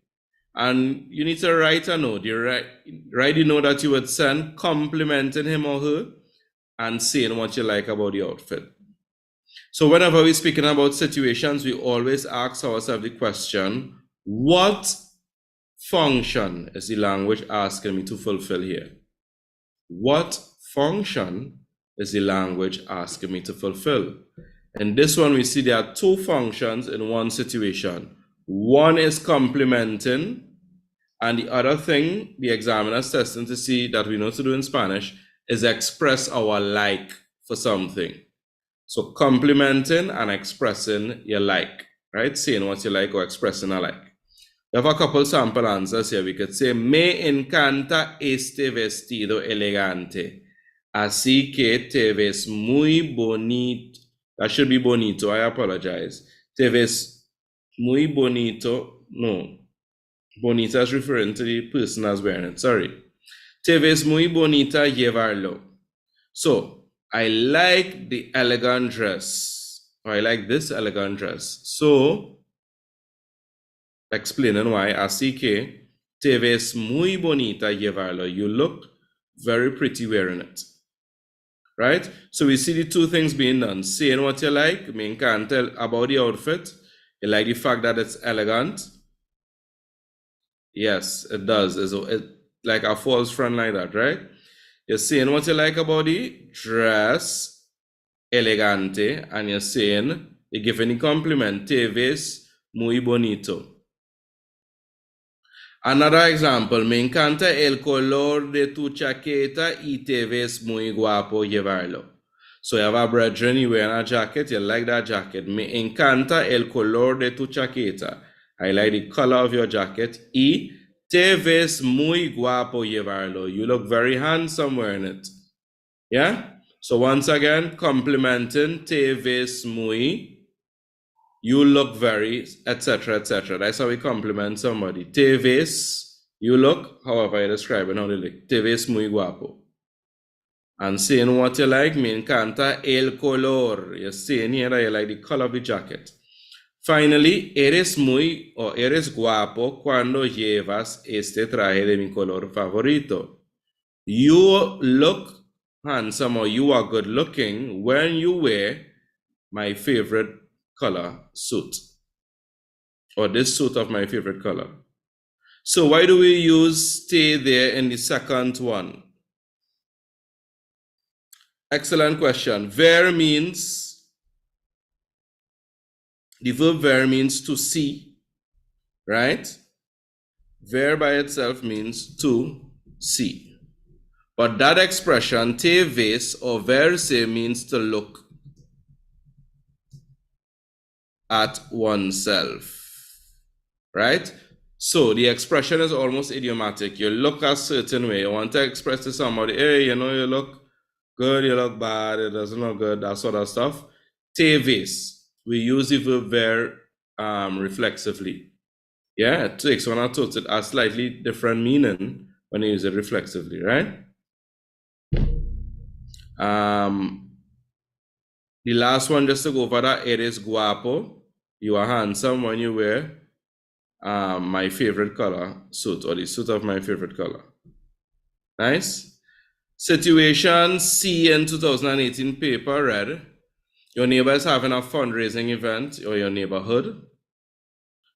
[SPEAKER 1] and you need to write a note. You write a note that you would send complimenting him or her and saying what you like about the outfit. So whenever we're speaking about situations, we always ask ourselves the question, What function is the language asking me to fulfill here? What function is the language asking me to fulfill? In this one, we see there are two functions in one situation. One is complementing, and the other thing the examiner is testing to see that we know to do in Spanish is express our like for something. So complementing and expressing your like, right? Saying what you like or expressing a like. We have a couple sample answers here. We could say, me encanta este vestido elegante. Así que te ves muy bonito. That should be bonito. I apologize. Te ves muy bonito. No. Bonita is referring to the person that's wearing it. Sorry. Te ves muy bonita llevarlo. So, I like the elegant dress. Or I like this elegant dress. So, explaining why. Así que te ves muy bonita llevarlo. You look very pretty wearing it. Right? So we see the two things being done. Saying what you like, me encanta about the outfit. You like the fact that it's elegant. Yes, it does. It's like a false friend like that, right? You're saying what you like about the dress, elegante, and you're saying, you're giving a compliment, te ves muy bonito. Another example, me encanta el color de tu chaqueta y te ves muy guapo llevarlo. So you have a brethren, you wearing a jacket, you like that jacket. Me encanta el color de tu chaqueta. I like the color of your jacket. Y te ves muy guapo llevarlo. You look very handsome wearing it. Yeah? So once again, complimenting, te ves muy, you look very, etc., etc. That's how we compliment somebody. Te ves, you look, however you describe it, how they look. Te ves muy guapo. And saying what you like, me encanta el color. You're saying here that you like the color of the jacket. Finally, eres muy o eres guapo cuando llevas este traje de mi color favorito. You look handsome or you are good looking when you wear my favorite color suit, or this suit of my favorite color. So why do we use stay there in the second one? Excellent question. Ver means, the verb ver means to see, right? Ver by itself means to see. But that expression, te ves or verse, means to look at oneself, right? So the expression is almost idiomatic. You look a certain way. You want to express to somebody, hey, you know, you look good, you look bad, it doesn't look good, that sort of stuff. Te ves. We use the verb ver reflexively. Yeah, it takes one or two. It has slightly different meaning when you use it reflexively, right? The last one, just to go over that, eres guapo. You are handsome when you wear my favorite color suit, or the suit of my favorite color. Nice. Situation C in 2018 paper read, your neighbor is having a fundraising event, or your neighborhood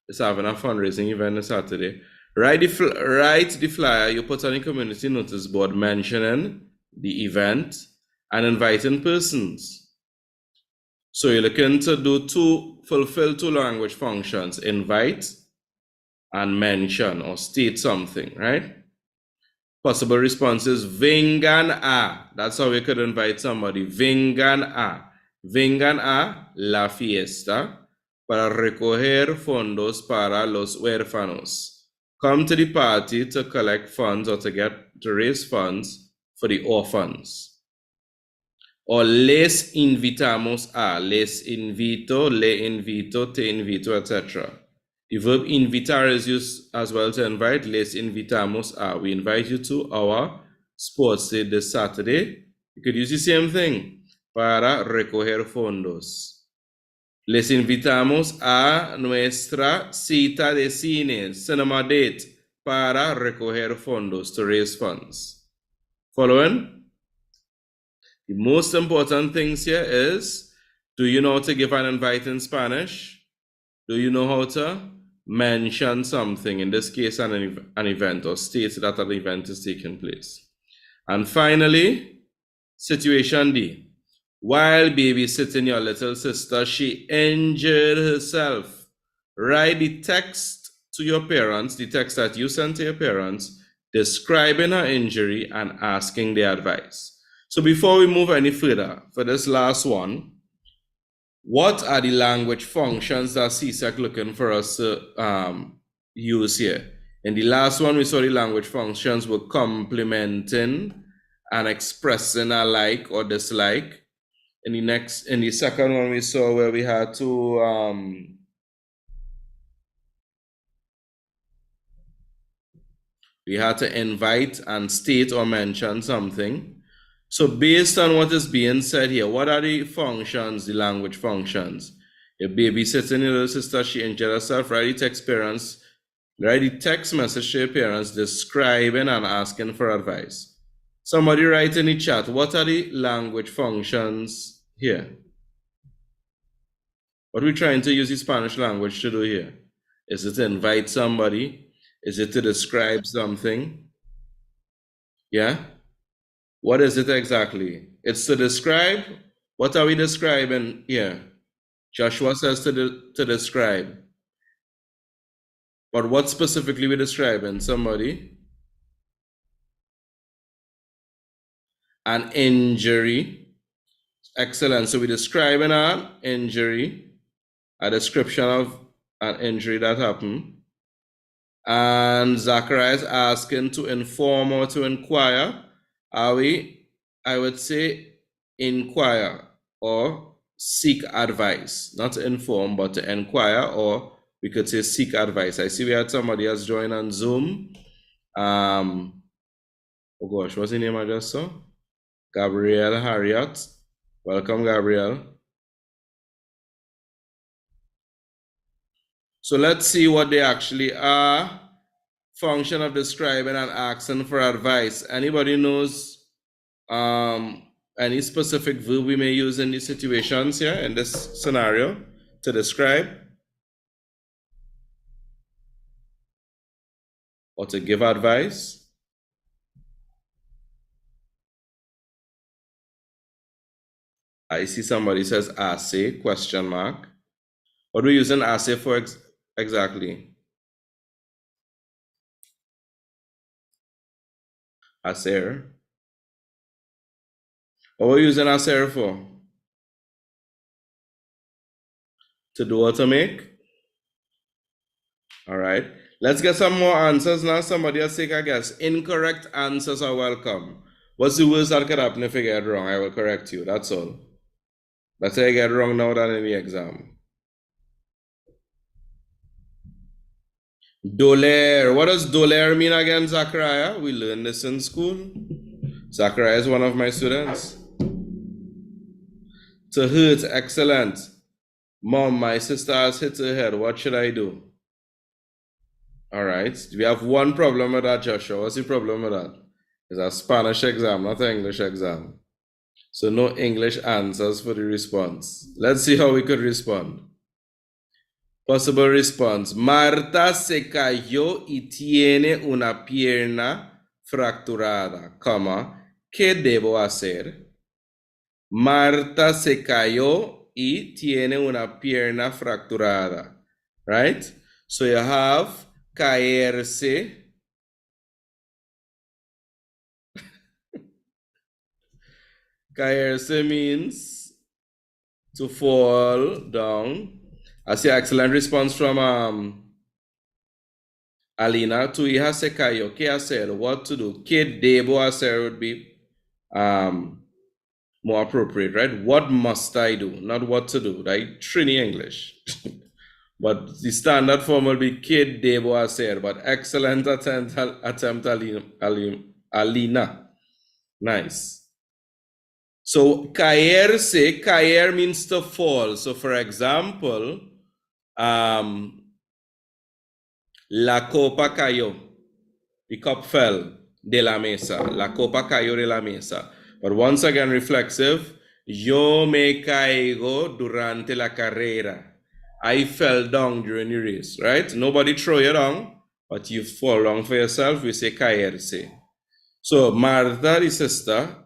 [SPEAKER 1] is having a fundraising event on Saturday. Write the flyer you put on the community notice board mentioning the event and inviting persons. So you're looking to fulfill two language functions, invite and mention or state something, right? Possible responses, vengan a. That's how we could invite somebody. Vengan a. Vengan a la fiesta para recoger fondos para los huérfanos. Come to the party to collect funds or to raise funds for the orphans. Or les invitamos a. Les invito, le invito, te invito, etc. The verb invitar is used as well to invite. Les invitamos a. We invite you to our sports day this Saturday. You could use the same thing. Para recoger fondos. Les invitamos a nuestra cita de cine, cinema date, para recoger fondos, to raise funds. Following? The most important things here is, do you know how to give an invite in Spanish? Do you know how to mention something, in this case an event, or state that an event is taking place. And finally, situation D. While babysitting your little sister, she injured herself. Write the text to your parents, the text that you sent to your parents, describing her injury and asking their advice. So before we move any further, for this last one, what are the language functions that Csec looking for us to use here? In the last one, we saw the language functions were complementing and expressing a like or dislike. In the second one, we saw where we had to invite and state or mention something. So based on what is being said here, what are the functions, the language functions? If babysitting your little sister, she injured herself, write the text message to your parents describing and asking for advice. Somebody write in the chat, what are the language functions here? What are we trying to use the Spanish language to do here? Is it to invite somebody? Is it to describe something? Yeah? What is it exactly? It's to describe. What are we describing here? Joshua says to describe. But what specifically we describing? Somebody? An injury. Excellent. So we're describing an injury, a description of an injury that happened. And Zachariah is asking to inform or to inquire. Are we, I would say, inquire or seek advice. Not to inform, but to inquire, or we could say seek advice. I see we had somebody else join on Zoom. Oh gosh, what's the name I just saw? Gabrielle Harriet. Welcome, Gabrielle. So let's see what they actually are. Function of describing and asking for advice. Anybody knows any specific verb we may use in these situations here, in this scenario, to describe or to give advice? I see somebody says assay, question mark. What are we using assay for exactly? Asser. What are we using asser for? To do or to make? All right. Let's get some more answers now. Somebody else take a guess. Incorrect answers are welcome. What's the worst that could happen if you get it wrong? I will correct you. That's all. Better you get it wrong now than in the exam. Doler. What does doler mean again, Zachariah? We learned this in school. Zachariah is one of my students. To hurt. Excellent. Mom, my sister has hit her head. What should I do? All right. We have one problem with that, Joshua. What's the problem with that? It's a Spanish exam, not an English exam. So no English answers for the response. Let's see how we could respond. Possible response. Marta se cayó y tiene una pierna fracturada, ¿qué debo hacer? Marta se cayó y tiene una pierna fracturada. Right? So you have caerse. Caerse means to fall down. I see excellent response from Alina. Tu hija se cayó. ¿Qué hacer? What to do? ¿Qué debo hacer would be more appropriate, right? What must I do? Not what to do, right? Trini English. But the standard form will be ¿Qué debo hacer? But excellent attempt Alina. Nice. So caerse, caer means to fall. So for example, la copa cayó. The cup fell de la mesa. La copa cayó de la mesa. But once again, reflexive. Yo me caigo durante la carrera. I fell down during the race, right? Nobody throw you down, but you fall down for yourself. We say caerse. So Martha, the sister,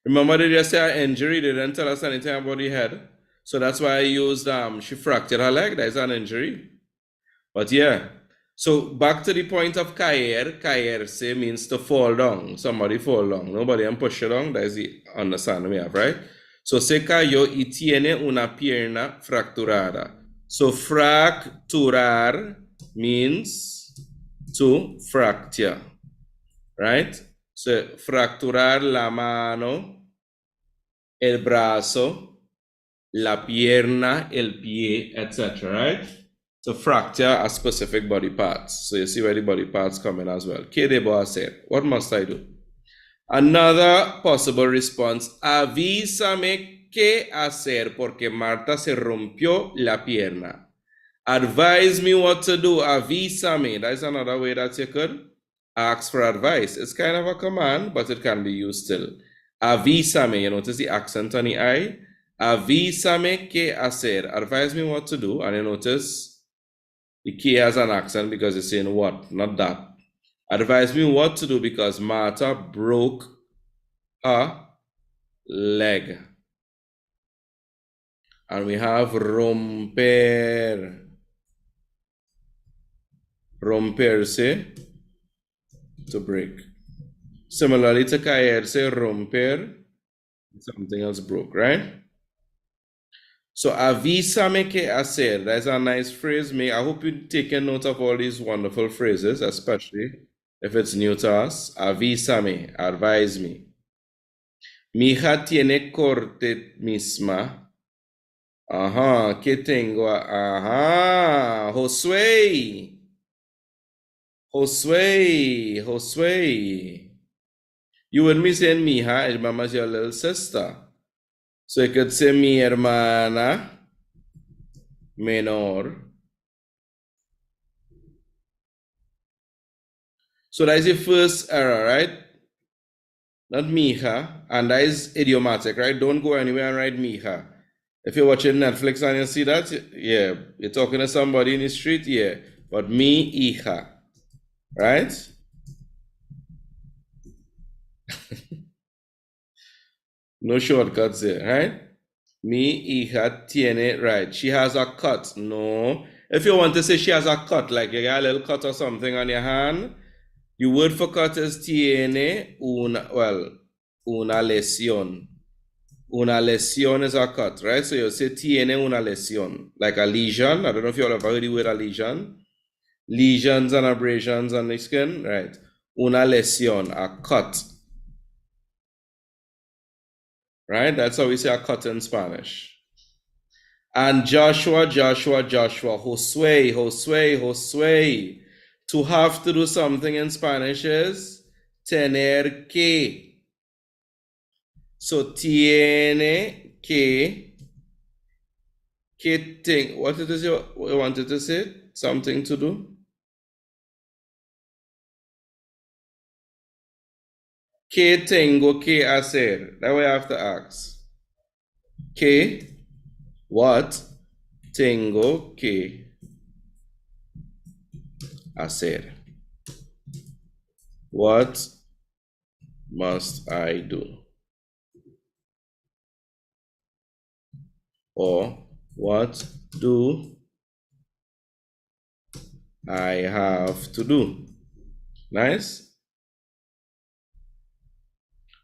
[SPEAKER 1] remember they just say her injury. They didn't tell us anything about the head. So that's why I used, she fractured her leg. That's an injury. But yeah. So back to the point of caerse means to fall down. Somebody fall down. Nobody can push you down. That's the understanding we have, right? So se cayó y tiene una pierna fracturada. So fracturar means to fracture, right? So fracturar la mano, el brazo, la pierna, el pie, etc., right? To fracture a specific body parts. So you see where the body parts come in as well. ¿Qué debo hacer? What must I do? Another possible response, avísame qué hacer porque Marta se rompió la pierna. Advise me what to do, avísame. That's another way that you could ask for advice. It's kind of a command, but it can be used still. Avísame, you notice the accent on the I? Avísame qué hacer. Advise me what to do, and you notice the K has an accent because it's saying what, not that. Advise me what to do because Martha broke her leg. And we have romper. Romperse, to break. Similarly to caerse, romper, something else broke, right? So avísame qué hacer. That's a nice phrase. I hope you're taking note of all these wonderful phrases, especially if it's new to us. Avísame, advise me. Mi hija tiene corte misma. Ajá, ¿qué tengo? Ajá, Josué. Josué. You wouldn't be saying mija, el mama's your little sister. So you could say mi hermana menor. So that is the first error, right? Not mija, and that is idiomatic, right? Don't go anywhere and write mija. If you're watching Netflix and you see that, yeah, you're talking to somebody in the street, yeah, but mi hija, right? No shortcuts there, right? Mi hija tiene, right? She has a cut. No. If you want to say she has a cut, like you got a little cut or something on your hand, the word for cut is tiene una lesión. Una lesión is a cut, right? So you say tiene una lesión, like a lesion. I don't know if you all ever heard the word a lesion. Lesions and abrasions on the skin, right? Una lesión, a cut. Right? That's how we say a cut in Spanish. And Joshua, Josué. To have to do something in Spanish is tener que. So tiene que thing. What it is you wanted to say? Something to do? ¿Qué tengo que hacer? That way I have to ask. ¿Qué? What tengo que hacer? What must I do? Or what do I have to do? Nice?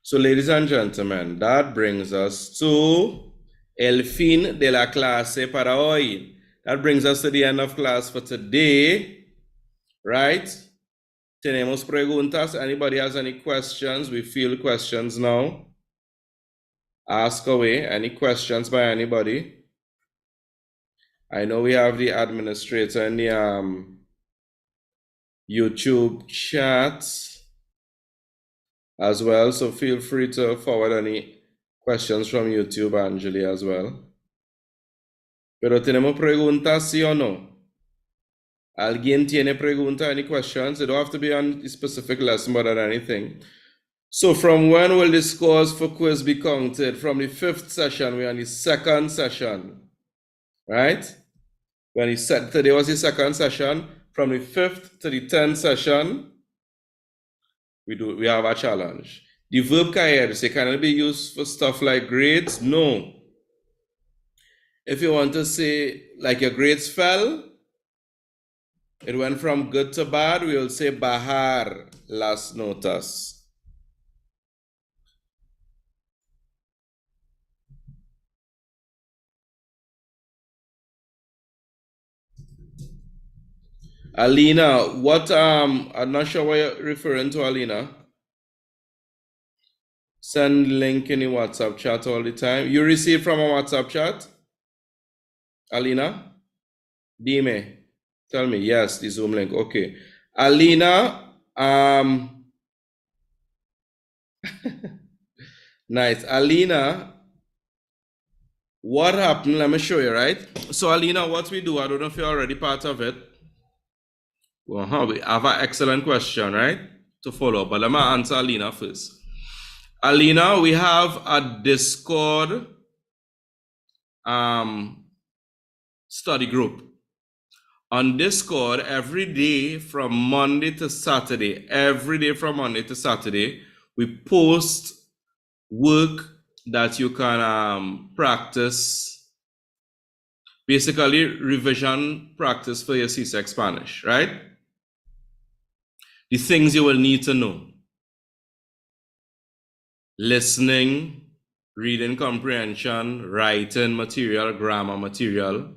[SPEAKER 1] So, ladies and gentlemen, that brings us to el fin de la clase para hoy. That brings us to the end of class for today, right? Tenemos preguntas. Anybody has any questions? We field questions now. Ask away. Any questions by anybody? I know we have the administrator in the YouTube chat as well, so feel free to forward any questions from YouTube, Angeli, as well. Pero tenemos preguntas, sí o no? ¿Alguien tiene pregunta, any questions? It don't have to be on a specific lesson, but on anything. So from when will the scores for quiz be counted? From the 5th session, we're on the 2nd session, right? When you said today was the 2nd session, from the 5th to the 10th session, we have a challenge. The verb caer, can it be used for stuff like grades? No. If you want to say like your grades fell, it went from good to bad, we will say bahar las notas. Alina, what I'm not sure what you're referring to, Alina. Send link in the WhatsApp chat all the time. You receive from a WhatsApp chat? Alina? Dime. Tell me, yes, the Zoom link. Okay. Alina, nice. Alina, what happened? Let me show you, right? So, Alina, what we do, I don't know if you're already part of it. Well, we have an excellent question, right? To follow, but let me answer Alina first. Alina, we have a Discord study group. On Discord, every day from Monday to Saturday, we post work that you can practice, basically revision practice for your Csec Spanish, right? The things you will need to know. Listening, reading comprehension, writing material, grammar material.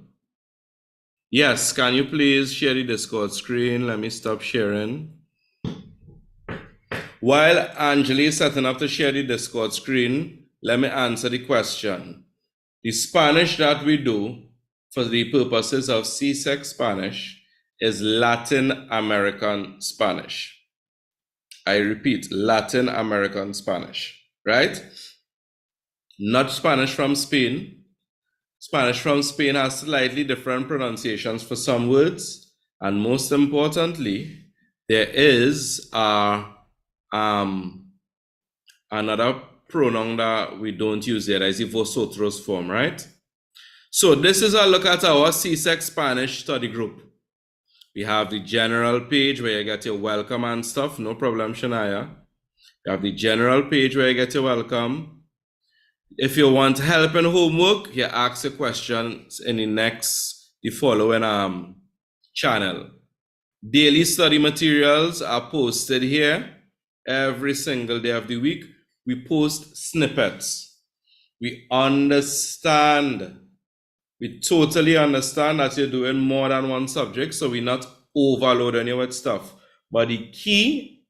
[SPEAKER 1] Yes, can you please share the Discord screen? Let me stop sharing. While Angeli is setting up to share the Discord screen, let me answer the question. The Spanish that we do for the purposes of Csec Spanish is Latin American Spanish. I repeat, Latin American Spanish, right? Not Spanish from Spain. Spanish from Spain has slightly different pronunciations for some words, and most importantly, there is another pronoun that we don't use there, is the vosotros form, right? So this is a look at our Csec Spanish study group. We have the general page where you get your welcome and stuff, no problem, Shania. You have the general page where you get your welcome. If you want help and homework, you ask your questions in the following channel. Daily study materials are posted here every single day of the week. We post snippets. We totally understand that you're doing more than one subject, so we're not overloading you with stuff. But the key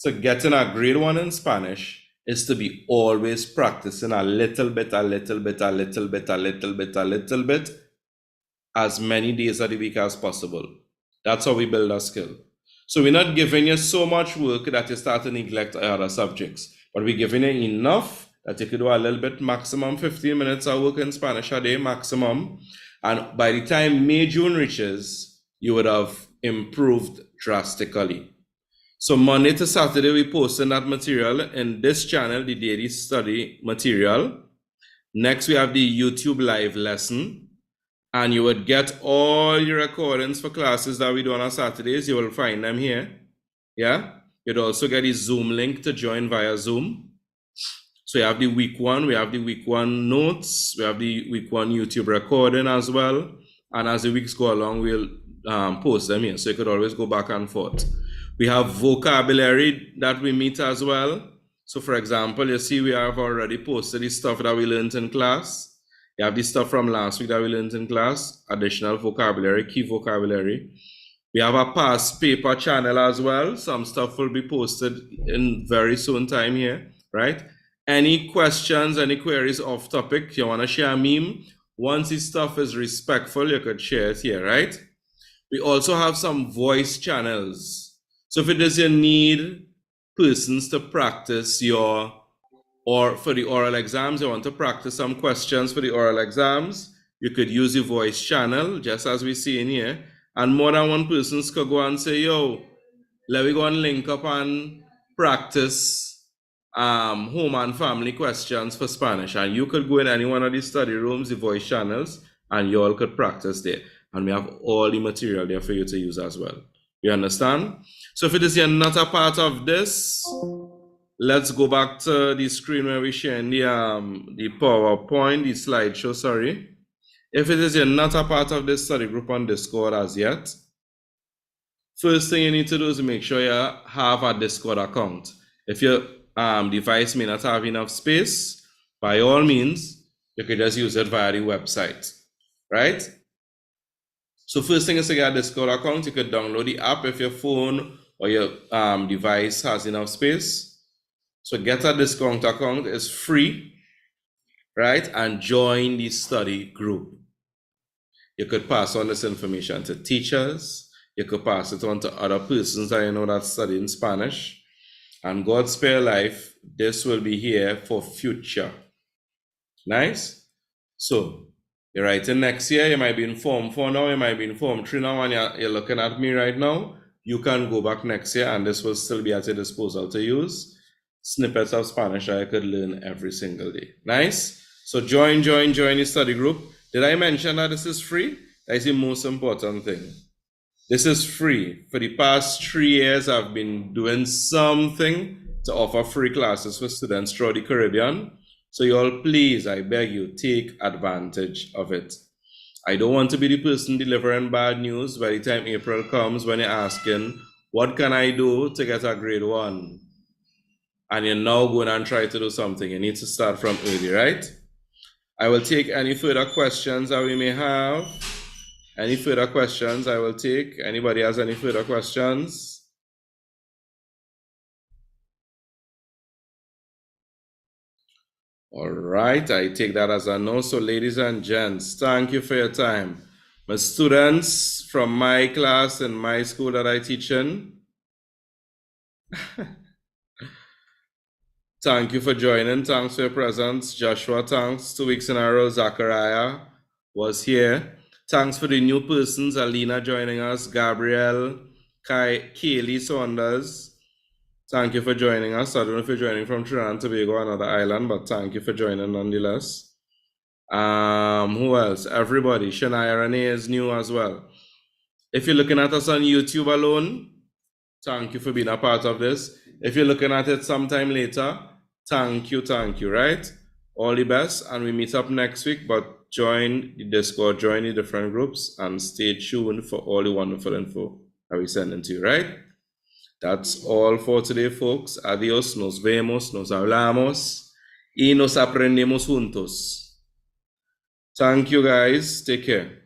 [SPEAKER 1] to getting a grade 1 in Spanish is to be always practicing a little bit, as many days of the week as possible. That's how we build our skill. So we're not giving you so much work that you start to neglect other subjects, but we're giving you enough that you could do a little bit, maximum 15 minutes of work in Spanish a day, maximum. And by the time May, June reaches, you would have improved drastically. So Monday to Saturday, we posting that material in this channel, the daily study material. Next, we have the YouTube live lesson. And you would get all your recordings for classes that we do on our Saturdays. You will find them here. Yeah. You'd also get a Zoom link to join via Zoom. So you have the week 1, we have the week 1 notes, we have the week 1 YouTube recording as well. And as the weeks go along, we'll post them here. So you could always go back and forth. We have vocabulary that we meet as well. So for example, you see we have already posted the stuff that we learned in class. You have the stuff from last week that we learned in class, additional vocabulary, key vocabulary. We have a past paper channel as well. Some stuff will be posted in very soon time here, right? Any questions, any queries off topic, you want to share a meme, once this stuff is respectful, you could share it here, right? We also have some voice channels. So if it is you need persons to practice or for the oral exams, you want to practice some questions for the oral exams, you could use the voice channel, just as we see in here. And more than one person could go and say, yo, let me go and link up and practice home and family questions for Spanish. And you could go in any one of these study rooms, the voice channels, and you all could practice there. And we have all the material there for you to use as well. You understand? So if it is you're not a part of this, let's go back to the screen where we're sharing the PowerPoint, the slideshow, sorry. If it is you're not a part of this study group on Discord as yet, first thing you need to do is make sure you have a Discord account. If your device may not have enough space, by all means, you can just use it via the website, right? So first thing is to get a Discord account. You could download the app if your phone or your device has enough space. So get a Discord account. It's free, right? And join the study group. You could pass on this information to teachers. You could pass it on to other persons that you know that studying Spanish. And God spare life, this will be here for future. Nice? So, you're writing next year, you might be in Form 4 now, you might be in Form 3 now, and you're looking at me right now. You can go back next year, and this will still be at your disposal to use. Snippets of Spanish I could learn every single day. Nice? So, join the study group. Did I mention that this is free? That is the most important thing. This is free. For the past 3 years, I've been doing something to offer free classes for students throughout the Caribbean. So you all, please, I beg you, take advantage of it. I don't want to be the person delivering bad news by the time April comes when you're asking, what can I do to get a grade 1? And you're now going and try to do something. You need to start from early, right? I will take any further questions that we may have. Any further questions I will take? Anybody has any further questions? All right, I take that as a no. So ladies and gents, thank you for your time. My students from my class and my school that I teach in, thank you for joining. Thanks for your presence. Joshua, thanks. 2 weeks in a row, Zachariah was here. Thanks for the new persons, Alina joining us, Gabrielle, Kaylee Saunders. Thank you for joining us. I don't know if you're joining from Trinidad and Tobago, another island, but thank you for joining nonetheless. Who else? Everybody. Shania Renee is new as well. If you're looking at us on YouTube alone, thank you for being a part of this. If you're looking at it sometime later, thank you, right? All the best, and we meet up next week, but join the Discord, join the different groups, and stay tuned for all the wonderful info that we send to you, right? That's all for today, folks. Adiós, nos vemos, nos hablamos, y nos aprendemos juntos. Thank you, guys. Take care.